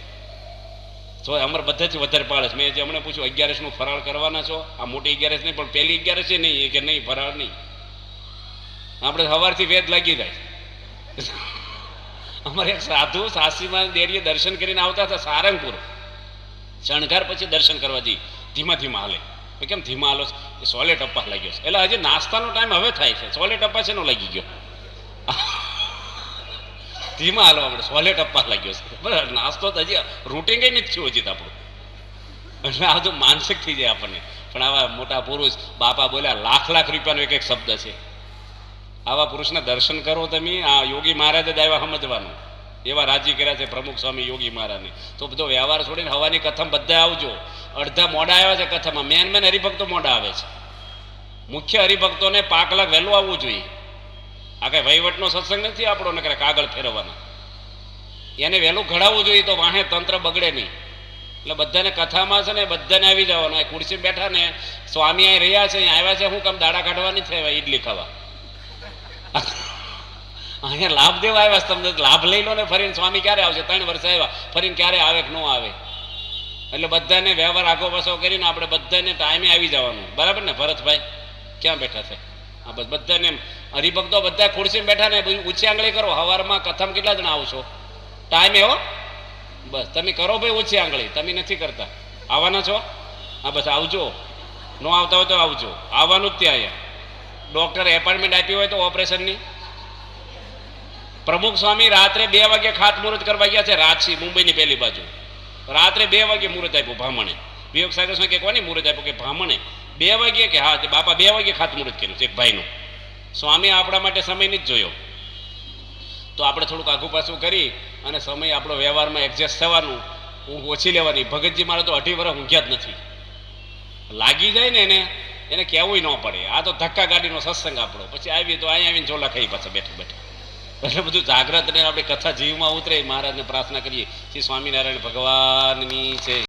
તો અમારે બધાથી વધારે પાડે છે. મેં જે હમણાં પૂછ્યું 11નું ફરાળ કરવાના છો? આ મોટી 11 નહીં, પણ પહેલી 11 છે નહીં કે નહીં ફરાળ નહીં. આપણે સવારથી વેદ લાગી જાય. અમારે એક સાધુ સાસરીમાં દેરીએ દર્શન કરીને આવતા હતા સારંગપુર. શણગાર પછી દર્શન કરવા જઈ, ધીમા હાલે. કેમ ધીમા હાલો? એ સોલે ટપ્પા લાગ્યો છે. એટલે હજી નાસ્તાનો ટાઈમ હવે થાય છે, સોલે ટપ્પા છે નો લાગી ગયો. ધીમા હાલવા આપણે સોલે ટપ્પા લાગ્યો છે. બરાબર, નાસ્તો તો હજી રૂટિંગ નથી થયું હજી તો આપણું. એટલે આ બધું માનસિક થઈ જાય આપણને. પણ આવા મોટા પુરુષ, બાપા બોલ્યા લાખ રૂપિયાનો એક શબ્દ છે. આવા પુરુષના દર્શન કરો તમે. આ યોગી મહારાજ જ આવ્યા સમજવાનું, એવા રાજી કર્યા છે પ્રમુખ સ્વામી યોગી મહારાજને. તો બધો વ્યવહાર છોડીને હવાની કથમ બધા આવજો. અડધા મોડા આવ્યા છે કથામાં. મેન હરિભક્તો મોડા આવે છે. મુખ્ય હરિભક્તોને 5 કલાક વહેલું આવવું જોઈએ. આ કઈ વહીવટનો સત્સંગ નથી આપણો, નકરે કાગળ ફેરવવાનો. એને વહેલું ઘડાવવું જોઈએ, તો વાહે તંત્ર બગડે નહીં. એટલે બધાને કથામાં છે ને બધાને આવી જવાનું. આ ખુરશી બેઠા ને સ્વામી અહીં રહ્યા છે, અહીં આવ્યા છે, હું કામ દાડા કાઢવાની થયા ઈડલી ખાવા? અહીંયા લાભ દેવા આવ્યા, તમને લાભ લઈ લો ને. ફરીને સ્વામી ક્યારે આવશે? 3 વર્ષ આવ્યા, ફરીને ક્યારે આવે કે ન આવે? એટલે બધાને વ્યવહાર આગો પાછો કરીને આપણે બધાને ટાઈમે આવી જવાનું. બરાબર ને ભરતભાઈ? ક્યાં બેઠા છે? હા, બસ બધાને હરિભક્તો બધા ખુરશી બેઠા ને ઊંચી આંગળી કરો. સવારમાં કથમ કેટલા જણા આવશો? ટાઈમે હો, બસ તમે કરો ભાઈ ઊંચી આંગળી. તમે નથી કરતા. આવવાના છો? હા, બસ આવજો. ન આવતા હોય તો આવજો. આવવાનું જ ત્યાં. અહીંયા ડૉક્ટરે એપોઇન્ટમેન્ટ આપી હોય તો ઓપરેશનની. પ્રમુખ સ્વામી રાત્રે 2 વાગે ખાતમુહૂર્ત કરવા ગયા છે. રાજસી મુંબઈની પહેલી બાજુ રાત્રે 2 વાગે મુહૂર્ત આપ્યું ભામણે. વિવેક સાગર કે કોની મુહૂર્ત આપ્યું? કે ભામણે 2 વાગે. કે હા, બાપા 2 વાગે ખાતમુહૂર્ત કર્યું છે એક ભાઈનું. સ્વામી આપણા માટે સમય નથી જોયો. તો આપણે થોડુંક આઘું પાછું કરી અને સમય આપણો વ્યવહારમાં એડજસ્ટ થવાનું, ઊંઘ ઓછી લેવાની. ભગતજી મારે તો 2.5 વર્ષ ઊંઘ્યા જ નથી. લાગી જાય ને એને કહેવું ન પડે. આ તો ધક્કા ગાડીનો સત્સંગ આપણો. પછી આવી તો અહીંયા આવીને ઝોલા ખાઈ પાછા બેઠા. એટલે બધું જાગ્રત રહીને આપણે કથા જીવમાં ઉતરે. મહારાજને પ્રાર્થના કરીએ શ્રી સ્વામિનારાયણ ભગવાનની છે.